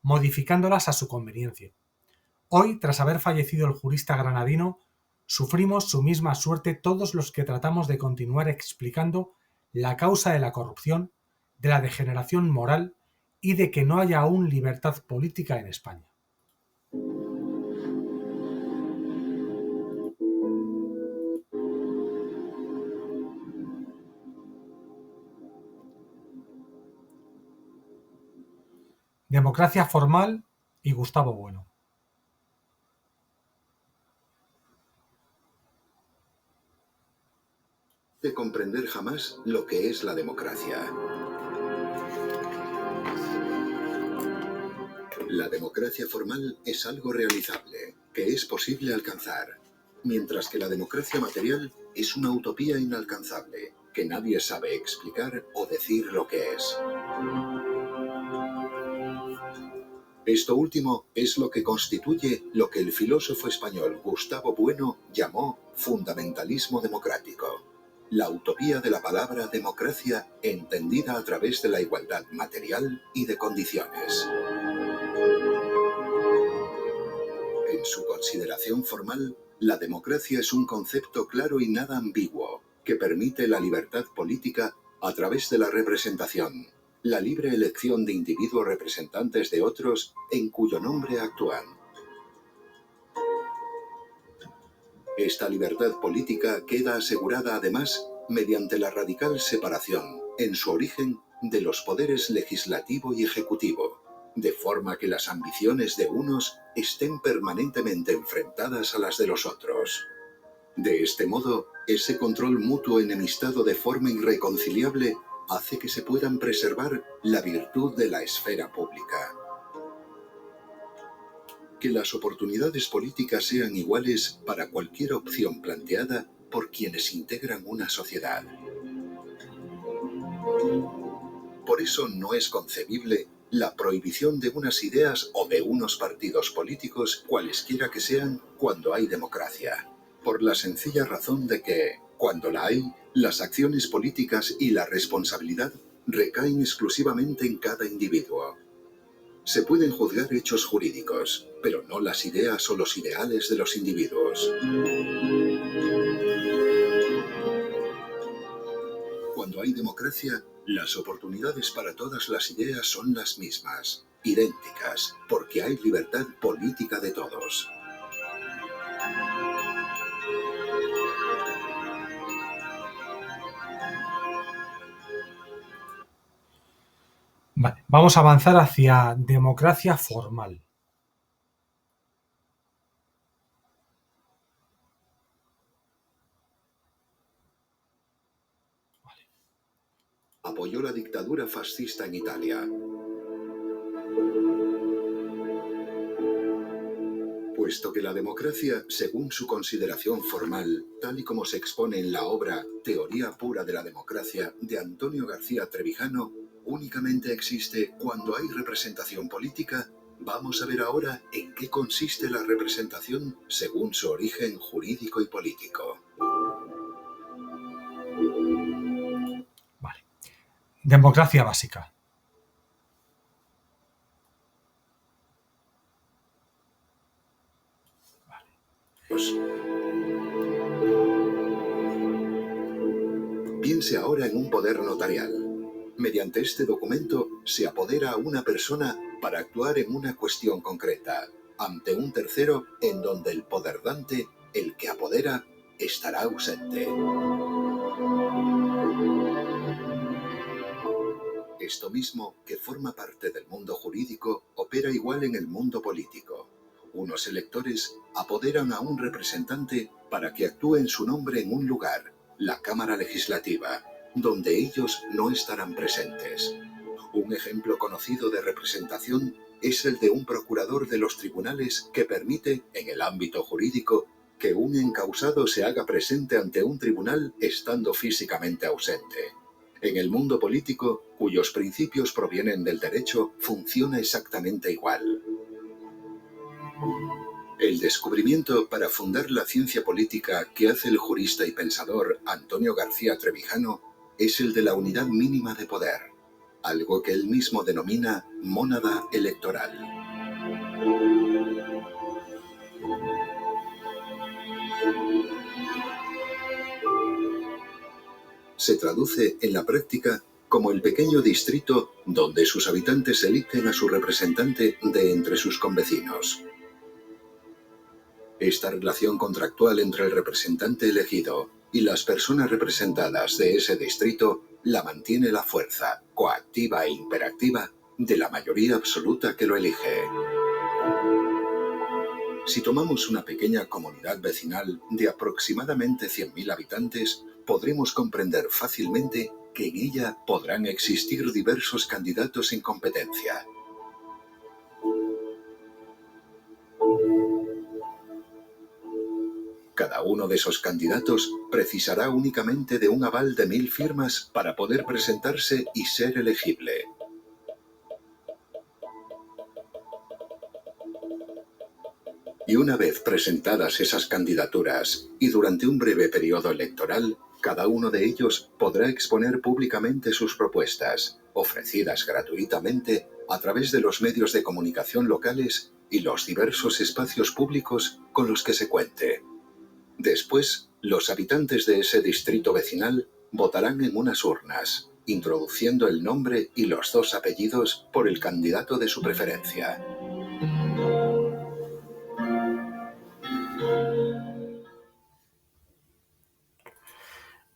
modificándolas a su conveniencia. Hoy, tras haber fallecido el jurista granadino, sufrimos su misma suerte todos los que tratamos de continuar explicando la causa de la corrupción, de la degeneración moral y de que no haya aún libertad política en España. Democracia formal y Gustavo Bueno. De comprender jamás lo que es la democracia. La democracia formal es algo realizable, que es posible alcanzar, mientras que la democracia material es una utopía inalcanzable, que nadie sabe explicar o decir lo que es. Esto último es lo que constituye lo que el filósofo español Gustavo Bueno llamó fundamentalismo democrático. La utopía de la palabra democracia entendida a través de la igualdad material y de condiciones. En su consideración formal, la democracia es un concepto claro y nada ambiguo, que permite la libertad política a través de la representación, la libre elección de individuos representantes de otros en cuyo nombre actúan. Esta libertad política queda asegurada además mediante la radical separación, en su origen, de los poderes legislativo y ejecutivo. de forma que las ambiciones de unos estén permanentemente enfrentadas a las de los otros. De este modo, ese control mutuo enemistado de forma irreconciliable hace que se puedan preservar la virtud de la esfera pública. Que las oportunidades políticas sean iguales para cualquier opción planteada por quienes integran una sociedad. Por eso no es concebible la prohibición de unas ideas o de unos partidos políticos, cualesquiera que sean, cuando hay democracia. Por la sencilla razón de que, cuando la hay, las acciones políticas y la responsabilidad recaen exclusivamente en cada individuo. Se pueden juzgar hechos jurídicos, pero no las ideas o los ideales de los individuos. Cuando hay democracia, las oportunidades para todas las ideas son las mismas, idénticas, porque hay libertad política de todos. Vale, vamos a avanzar hacia democracia formal. Apoyó la dictadura fascista en Italia. Puesto que la democracia, según su consideración formal, tal y como se expone en la obra Teoría pura de la democracia de Antonio García Trevijano, únicamente existe cuando hay representación política, vamos a ver ahora en qué consiste la representación según su origen jurídico y político. Democracia básica. Piense ahora en un poder notarial. Mediante este documento se apodera a una persona para actuar en una cuestión concreta, ante un tercero en donde el poderdante, el que apodera, estará ausente. Esto mismo, que forma parte del mundo jurídico, opera igual en el mundo político. Unos electores apoderan a un representante para que actúe en su nombre en un lugar, la Cámara Legislativa, donde ellos no estarán presentes. Un ejemplo conocido de representación es el de un procurador de los tribunales que permite, en el ámbito jurídico, que un encausado se haga presente ante un tribunal estando físicamente ausente. En el mundo político, cuyos principios provienen del derecho, funciona exactamente igual. El descubrimiento para fundar la ciencia política que hace el jurista y pensador Antonio García Trevijano es el de la unidad mínima de poder, algo que él mismo denomina mónada electoral. Se traduce en la práctica como el pequeño distrito donde sus habitantes eligen a su representante de entre sus convecinos. Esta relación contractual entre el representante elegido y las personas representadas de ese distrito la mantiene la fuerza, coactiva e imperativa, de la mayoría absoluta que lo elige. Si tomamos una pequeña comunidad vecinal de aproximadamente 100.000 habitantes, podremos comprender fácilmente que en ella podrán existir diversos candidatos en competencia. Cada uno de esos candidatos precisará únicamente de un aval de 1.000 firmas para poder presentarse y ser elegible. Y una vez presentadas esas candidaturas, y durante un breve periodo electoral, cada uno de ellos podrá exponer públicamente sus propuestas, ofrecidas gratuitamente a través de los medios de comunicación locales y los diversos espacios públicos con los que se cuente. Después, los habitantes de ese distrito vecinal votarán en unas urnas, introduciendo el nombre y los 2 apellidos por el candidato de su preferencia.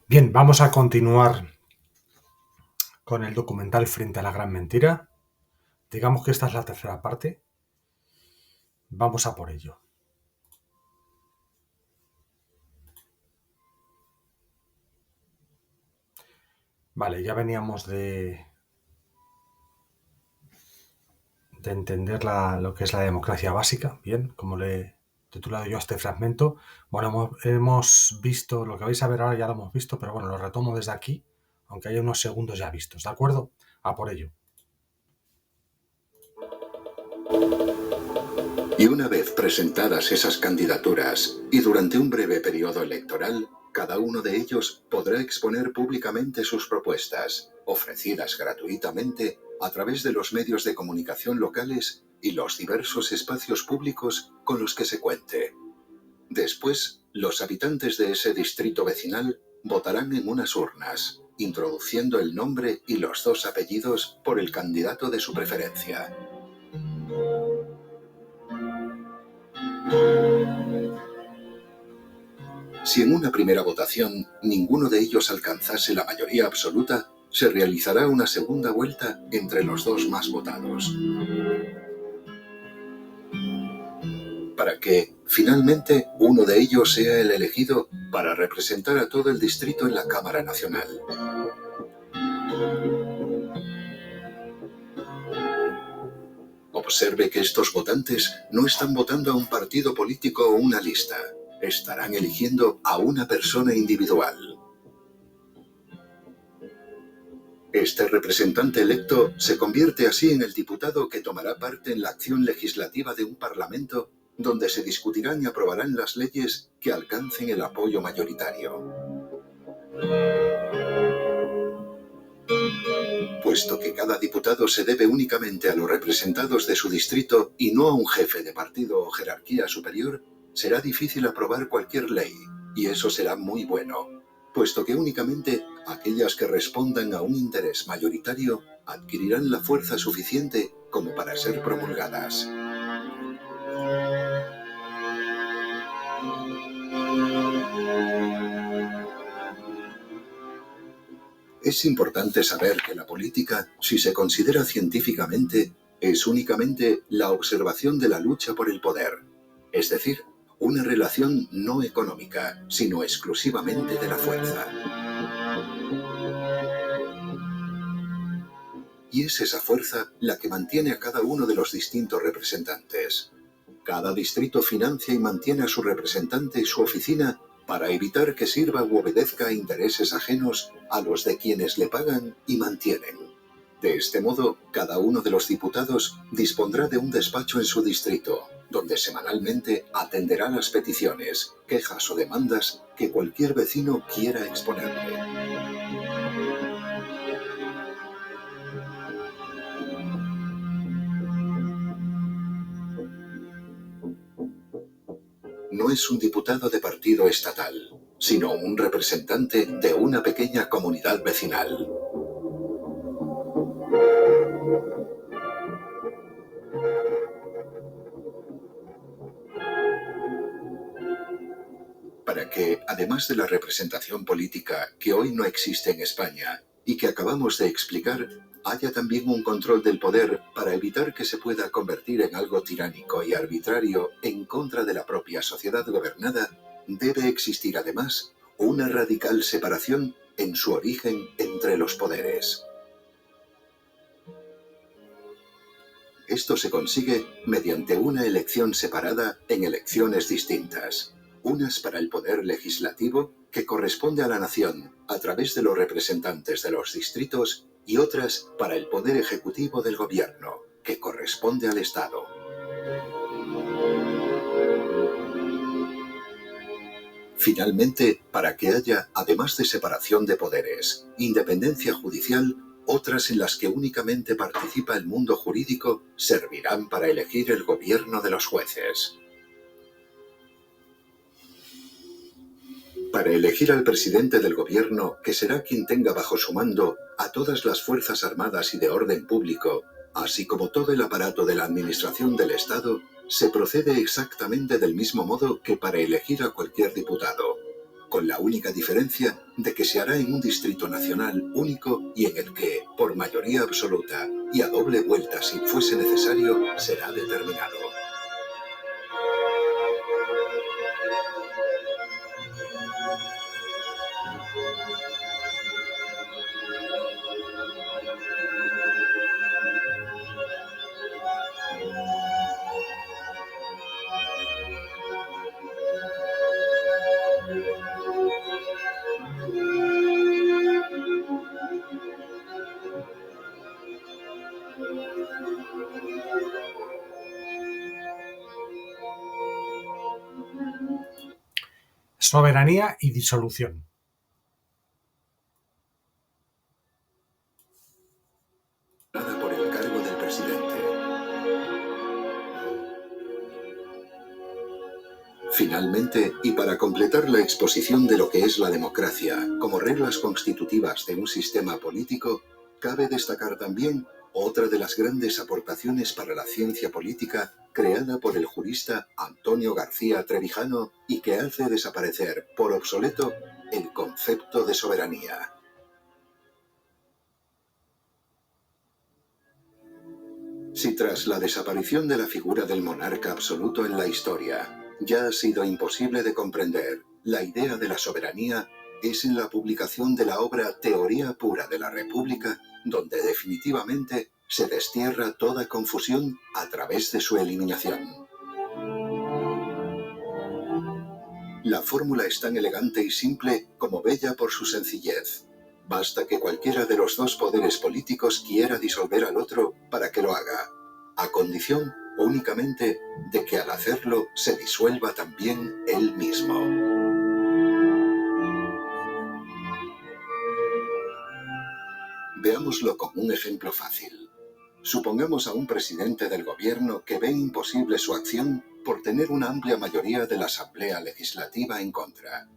Bien, vamos a continuar con el documental Frente a la Gran Mentira. Digamos que esta es la tercera parte. Vamos a por ello. Vale, ya veníamos de entender lo que es la democracia básica. Bien, como le he titulado yo a este fragmento. Bueno, hemos visto, lo que vais a ver ahora ya lo hemos visto, pero bueno, lo retomo desde aquí, aunque haya unos segundos ya vistos, ¿de acuerdo? A por ello. Y una vez presentadas esas candidaturas, y durante un breve periodo electoral, cada uno de ellos podrá exponer públicamente sus propuestas, ofrecidas gratuitamente a través de los medios de comunicación locales y los diversos espacios públicos con los que se cuente. Después, los habitantes de ese distrito vecinal votarán en unas urnas, introduciendo el nombre y los 2 apellidos por el candidato de su preferencia. Si en una primera votación ninguno de ellos alcanzase la mayoría absoluta, se realizará una segunda vuelta entre los 2 más votados, para que, finalmente, uno de ellos sea el elegido para representar a todo el distrito en la Cámara Nacional. Observe que estos votantes no están votando a un partido político o una lista. Estarán eligiendo a una persona individual. Este representante electo se convierte así en el diputado que tomará parte en la acción legislativa de un parlamento donde se discutirán y aprobarán las leyes que alcancen el apoyo mayoritario. Puesto que cada diputado se debe únicamente a los representados de su distrito y no a un jefe de partido o jerarquía superior, será difícil aprobar cualquier ley, y eso será muy bueno, puesto que únicamente aquellas que respondan a un interés mayoritario adquirirán la fuerza suficiente como para ser promulgadas. Es importante saber que la política, si se considera científicamente, es únicamente la observación de la lucha por el poder, es decir, una relación no económica, sino exclusivamente de la fuerza. Y es esa fuerza la que mantiene a cada uno de los distintos representantes. Cada distrito financia y mantiene a su representante y su oficina para evitar que sirva u obedezca a intereses ajenos a los de quienes le pagan y mantienen. De este modo, cada uno de los diputados dispondrá de un despacho en su distrito, donde semanalmente atenderá las peticiones, quejas o demandas que cualquier vecino quiera exponerle. No es un diputado de partido estatal, sino un representante de una pequeña comunidad vecinal. Para que, además de la representación política que hoy no existe en España y que acabamos de explicar, haya también un control del poder para evitar que se pueda convertir en algo tiránico y arbitrario en contra de la propia sociedad gobernada, debe existir además una radical separación en su origen entre los poderes. Esto se consigue mediante una elección separada en elecciones distintas. Unas para el poder legislativo, que corresponde a la nación a través de los representantes de los distritos, y otras para el poder ejecutivo del gobierno, que corresponde al Estado. Finalmente, para que haya, además de separación de poderes, independencia judicial, otras en las que únicamente participa el mundo jurídico servirán para elegir el gobierno de los jueces. Para elegir al presidente del gobierno, que será quien tenga bajo su mando a todas las fuerzas armadas y de orden público, así como todo el aparato de la administración del Estado, se procede exactamente del mismo modo que para elegir a cualquier diputado. con la única diferencia de que se hará en un distrito nacional único y en el que, por mayoría absoluta y a doble vuelta si fuese necesario, será determinado. Soberanía y disolución. Por el cargo del presidente. Finalmente, y para completar la exposición de lo que es la democracia como reglas constitutivas de un sistema político, cabe destacar también otra de las grandes aportaciones para la ciencia política creada por el jurista Antonio García Trevijano y que hace desaparecer por obsoleto el concepto de soberanía. Si tras la desaparición de la figura del monarca absoluto en la historia ya ha sido imposible de comprender la idea de la soberanía, es en la publicación de la obra Teoría pura de la República donde definitivamente se destierra toda confusión a través de su eliminación. La fórmula es tan elegante y simple como bella por su sencillez. Basta que cualquiera de los dos poderes políticos quiera disolver al otro para que lo haga, a condición únicamente de que al hacerlo se disuelva también él mismo. Veámoslo con un ejemplo fácil. Supongamos a un presidente del gobierno que ve imposible su acción por tener una amplia mayoría de la Asamblea Legislativa en contra.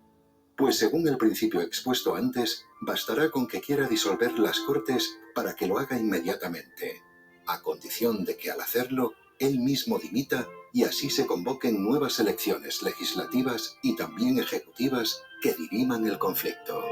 Pues según el principio expuesto antes, bastará con que quiera disolver las Cortes para que lo haga inmediatamente, a condición de que al hacerlo, él mismo dimita y así se convoquen nuevas elecciones legislativas y también ejecutivas que diriman el conflicto.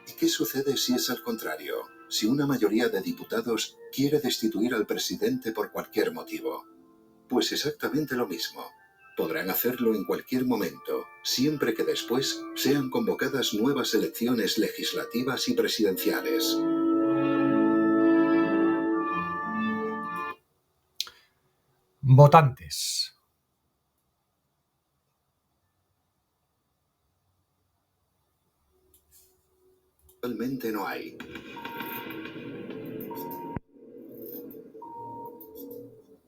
¿Y qué sucede si es al contrario? Si una mayoría de diputados quiere destituir al presidente por cualquier motivo. Pues exactamente lo mismo. Podrán hacerlo en cualquier momento, siempre que después sean convocadas nuevas elecciones legislativas y presidenciales. Votantes. Realmente no hay.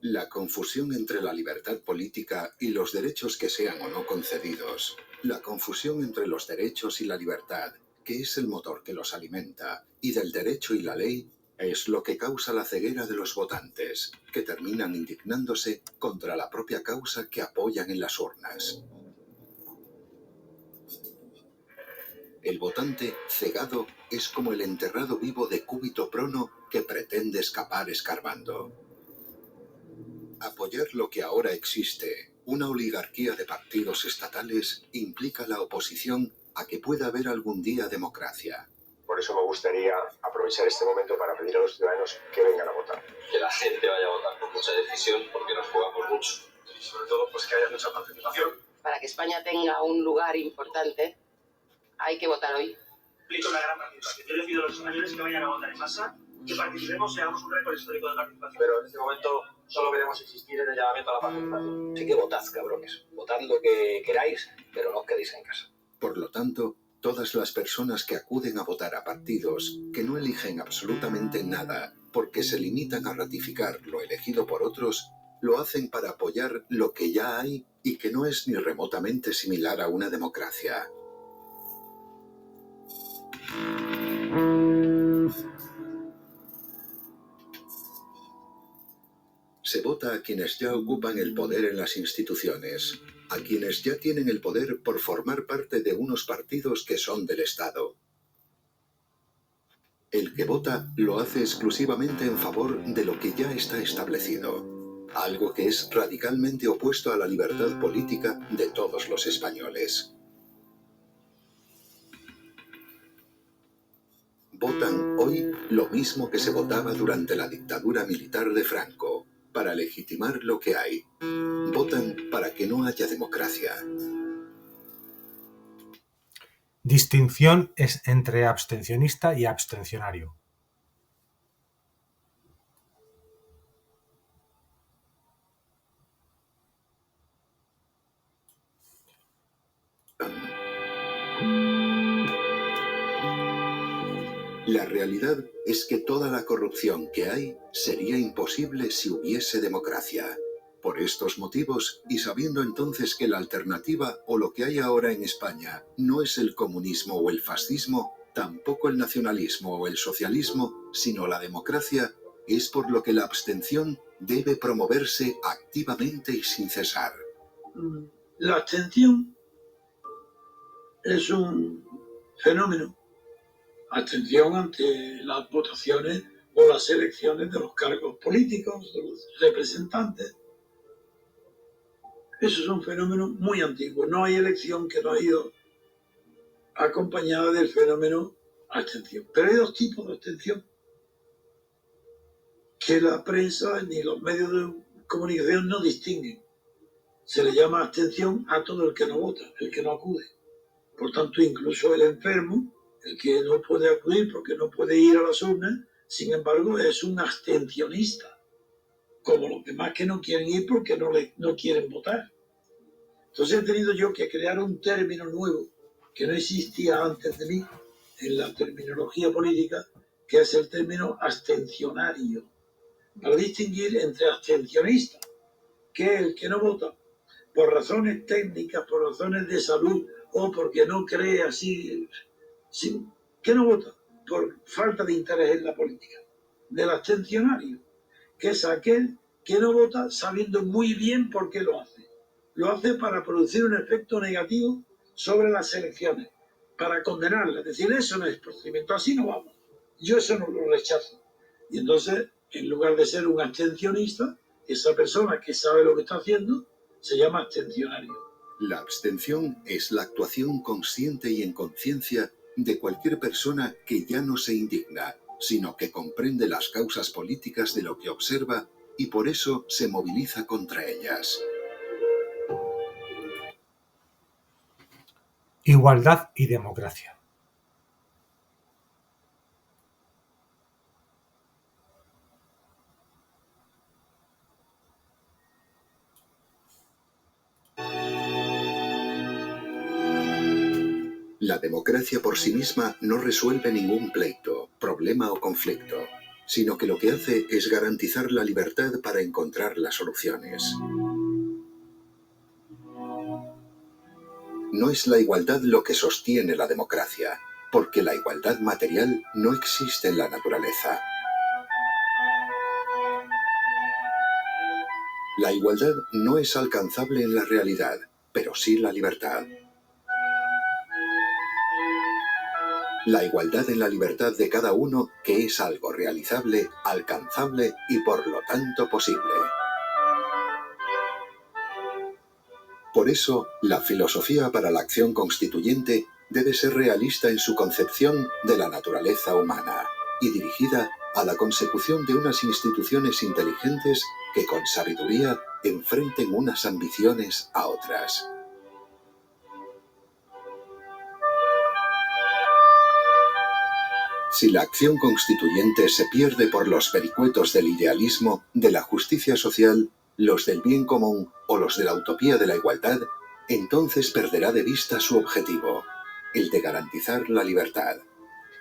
La confusión entre la libertad política y los derechos que sean o no concedidos, la confusión entre los derechos y la libertad, que es el motor que los alimenta, y del derecho y la ley, es lo que causa la ceguera de los votantes, que terminan indignándose contra la propia causa que apoyan en las urnas. El votante cegado es como el enterrado vivo decúbito prono que pretende escapar escarbando. Apoyar lo que ahora existe, una oligarquía de partidos estatales, implica la oposición a que pueda haber algún día democracia. Por eso me gustaría aprovechar este momento para pedir a los ciudadanos que vengan a votar. Que la gente vaya a votar con mucha decisión porque nos jugamos mucho. Y sobre todo, pues que haya mucha participación. Para que España tenga un lugar importante, hay que votar hoy. Implica una gran participación. Yo les pido a los españoles que vayan a votar en masa, que participemos y hagamos un récord histórico de participación. Pero en este momento solo queremos insistir en el llamamiento a la participación. Así que votad, cabrones. Votad lo que queráis, pero no os quedéis en casa. Por lo tanto, todas las personas que acuden a votar a partidos que no eligen absolutamente nada porque se limitan a ratificar lo elegido por otros, lo hacen para apoyar lo que ya hay y que no es ni remotamente similar a una democracia. Se vota a quienes ya ocupan el poder en las instituciones, a quienes ya tienen el poder por formar parte de unos partidos que son del Estado. El que vota lo hace exclusivamente en favor de lo que ya está establecido. algo que es radicalmente opuesto a la libertad política de todos los españoles. Votan hoy lo mismo que se votaba durante la dictadura militar de Franco, para legitimar lo que hay. Votan para que no haya democracia. Distinción es entre abstencionista y abstencionario. La realidad es que toda la corrupción que hay sería imposible si hubiese democracia. Por estos motivos, y sabiendo entonces que la alternativa o lo que hay ahora en España no es el comunismo o el fascismo, tampoco el nacionalismo o el socialismo, sino la democracia, es por lo que la abstención debe promoverse activamente y sin cesar. La abstención es un fenómeno. Abstención ante las votaciones o las elecciones de los cargos políticos, de los representantes. Eso es un fenómeno muy antiguo. No hay elección que no ha ido acompañada del fenómeno abstención. Pero hay dos tipos de abstención que la prensa ni los medios de comunicación no distinguen. Se le llama abstención a todo el que no vota, el que no acude. Por tanto, incluso el enfermo, el que no puede acudir porque no puede ir a las urnas, sin embargo, es un abstencionista, como los demás que no quieren ir porque no quieren votar. Entonces he tenido yo que crear un término nuevo que no existía antes de mí en la terminología política, que es el término abstencionario, para distinguir entre abstencionista, que es el que no vota por razones técnicas, por razones de salud o porque no cree así, que no vota por falta de interés en la política, del abstencionario, que es aquel que no vota sabiendo muy bien por qué lo hace. Lo hace para producir un efecto negativo sobre las elecciones, para condenarlas, es decir, eso no es procedimiento, así no vamos. Yo eso no lo rechazo. Y entonces, en lugar de ser un abstencionista, esa persona que sabe lo que está haciendo se llama abstencionario. La abstención es la actuación consciente y en conciencia de cualquier persona que ya no se indigna, sino que comprende las causas políticas de lo que observa y por eso se moviliza contra ellas. Igualdad y democracia. La democracia por sí misma no resuelve ningún pleito, problema o conflicto, sino que lo que hace es garantizar la libertad para encontrar las soluciones. No es la igualdad lo que sostiene la democracia, porque la igualdad material no existe en la naturaleza. La igualdad no es alcanzable en la realidad, pero sí la libertad. La igualdad en la libertad de cada uno, que es algo realizable, alcanzable y por lo tanto posible. Por eso, la filosofía para la acción constituyente debe ser realista en su concepción de la naturaleza humana y dirigida a la consecución de unas instituciones inteligentes que con sabiduría enfrenten unas ambiciones a otras. Si la acción constituyente se pierde por los vericuetos del idealismo, de la justicia social, los del bien común o los de la utopía de la igualdad, entonces perderá de vista su objetivo, el de garantizar la libertad,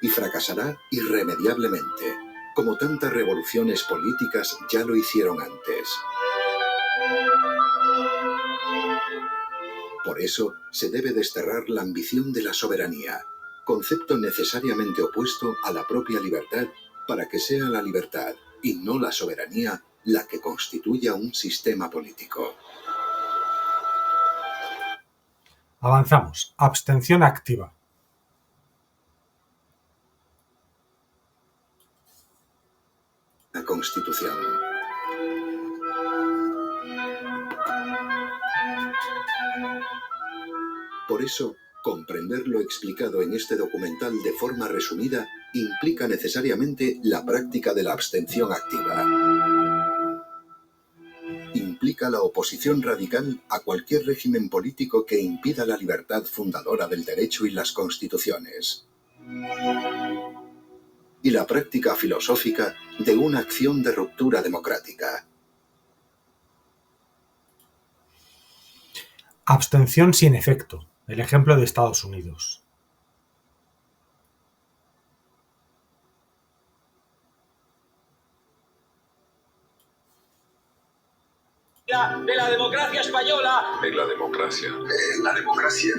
y fracasará irremediablemente, como tantas revoluciones políticas ya lo hicieron antes. Por eso se debe desterrar la ambición de la soberanía, concepto necesariamente opuesto a la propia libertad, para que sea la libertad, y no la soberanía, la que constituya un sistema político. Avanzamos. Abstención activa. La Constitución. Por eso, comprender lo explicado en este documental de forma resumida implica necesariamente la práctica de la abstención activa. Implica la oposición radical a cualquier régimen político que impida la libertad fundadora del derecho y las constituciones. Y la práctica filosófica de una acción de ruptura democrática. Abstención sin efecto. El ejemplo de Estados Unidos. De la democracia española. De la democracia. La democracia.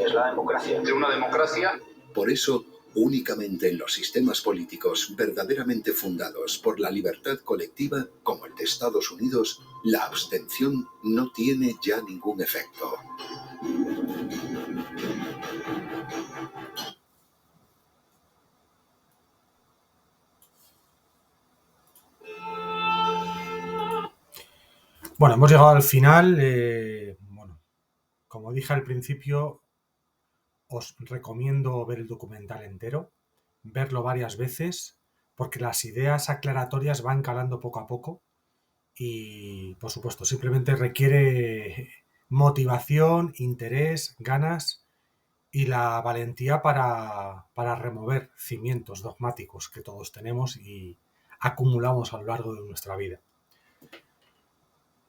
Es la democracia. De una democracia. Por eso, únicamente en los sistemas políticos verdaderamente fundados por la libertad colectiva, como el de Estados Unidos, la abstención no tiene ya ningún efecto. Bueno, hemos llegado al final. Como dije al principio, os recomiendo ver el documental entero, verlo varias veces, porque las ideas aclaratorias van calando poco a poco y, por supuesto, simplemente requiere motivación, interés, ganas y la valentía para remover cimientos dogmáticos que todos tenemos y acumulamos a lo largo de nuestra vida.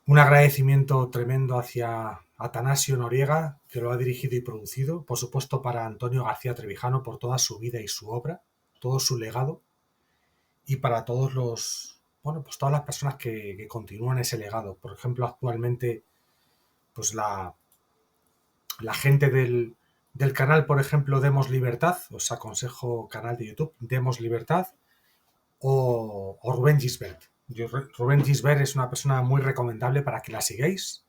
Un agradecimiento tremendo hacia Atanasio Noriega, que lo ha dirigido y producido, por supuesto para Antonio García Trevijano por toda su vida y su obra, todo su legado, y para todos todas las personas que continúan ese legado. Por ejemplo, actualmente, pues la gente del canal, por ejemplo, Demos Libertad, os aconsejo canal de YouTube, Demos Libertad, o Rubén Gisbert. Rubén Gisbert es una persona muy recomendable para que la sigáis,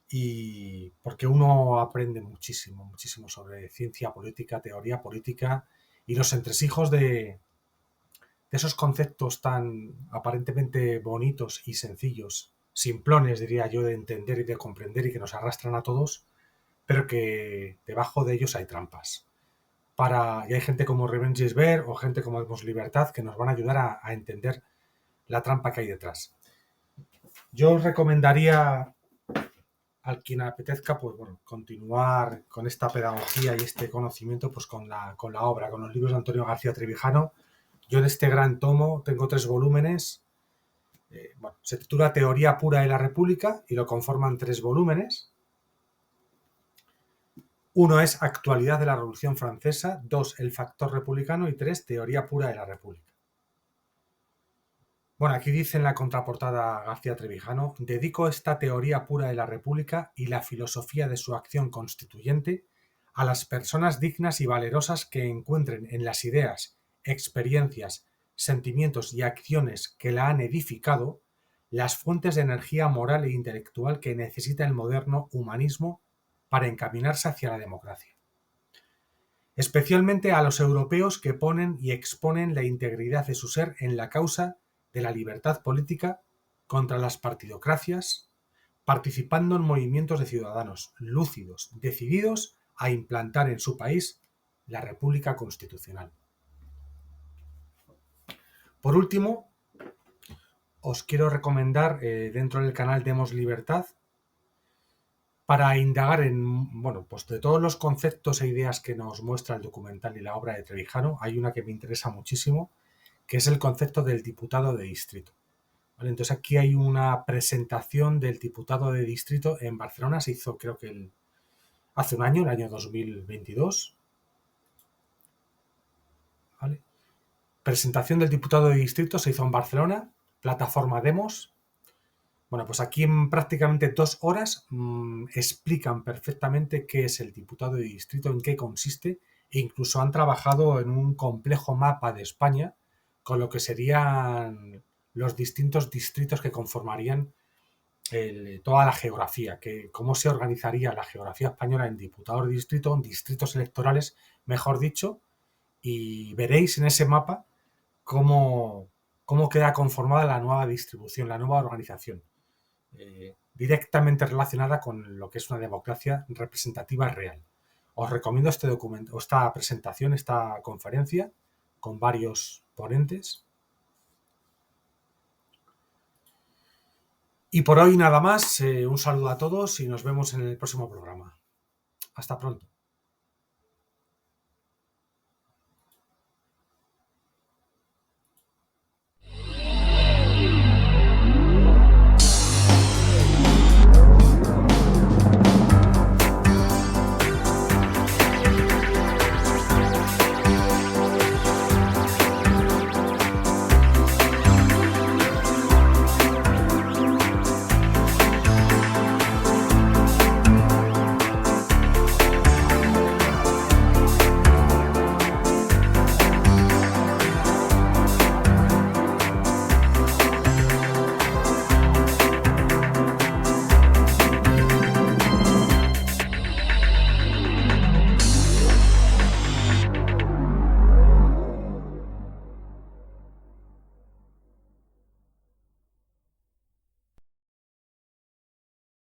y porque uno aprende muchísimo sobre ciencia política, teoría política y los entresijos de esos conceptos tan aparentemente bonitos y sencillos, simplones, diría yo, de entender y de comprender y que nos arrastran a todos, pero que debajo de ellos hay trampas. Y hay gente como Rubén Gisbert o gente como Demos Libertad que nos van a ayudar a entender la trampa que hay detrás. Yo os recomendaría al quien apetezca, pues bueno, continuar con esta pedagogía y este conocimiento, pues con la obra, con los libros de Antonio García Trevijano. Yo en este gran tomo tengo 3 volúmenes. Se titula Teoría pura de la República y lo conforman 3 volúmenes. Uno es Actualidad de la Revolución Francesa, 2 El factor republicano y 3 Teoría pura de la República. Bueno, aquí dice en la contraportada García Trevijano: dedico esta teoría pura de la República y la filosofía de su acción constituyente a las personas dignas y valerosas que encuentren en las ideas, experiencias, sentimientos y acciones que la han edificado las fuentes de energía moral e intelectual que necesita el moderno humanismo para encaminarse hacia la democracia. Especialmente a los europeos que ponen y exponen la integridad de su ser en la causa de la libertad política contra las partidocracias, participando en movimientos de ciudadanos lúcidos, decididos a implantar en su país la República Constitucional. Por último, os quiero recomendar dentro del canal Demos Libertad, para indagar en, pues de todos los conceptos e ideas que nos muestra el documental y la obra de Trevijano, hay una que me interesa muchísimo, que es el concepto del diputado de distrito. ¿Vale? Entonces aquí hay una presentación del diputado de distrito en Barcelona, se hizo creo que hace un año, el año 2022. ¿Vale? Presentación del diputado de distrito se hizo en Barcelona, plataforma Demos. Bueno, pues aquí en prácticamente 2 horas explican perfectamente qué es el diputado de distrito, en qué consiste, e incluso han trabajado en un complejo mapa de España con lo que serían los distintos distritos que conformarían toda la geografía, cómo se organizaría la geografía española en diputados de distrito, en distritos electorales, mejor dicho, y veréis en ese mapa cómo queda conformada la nueva distribución, la nueva organización. directamente relacionada con lo que es una democracia representativa real. Os recomiendo este documento, esta presentación, esta conferencia con varios ponentes. Y por hoy nada más, un saludo a todos y nos vemos en el próximo programa. Hasta pronto.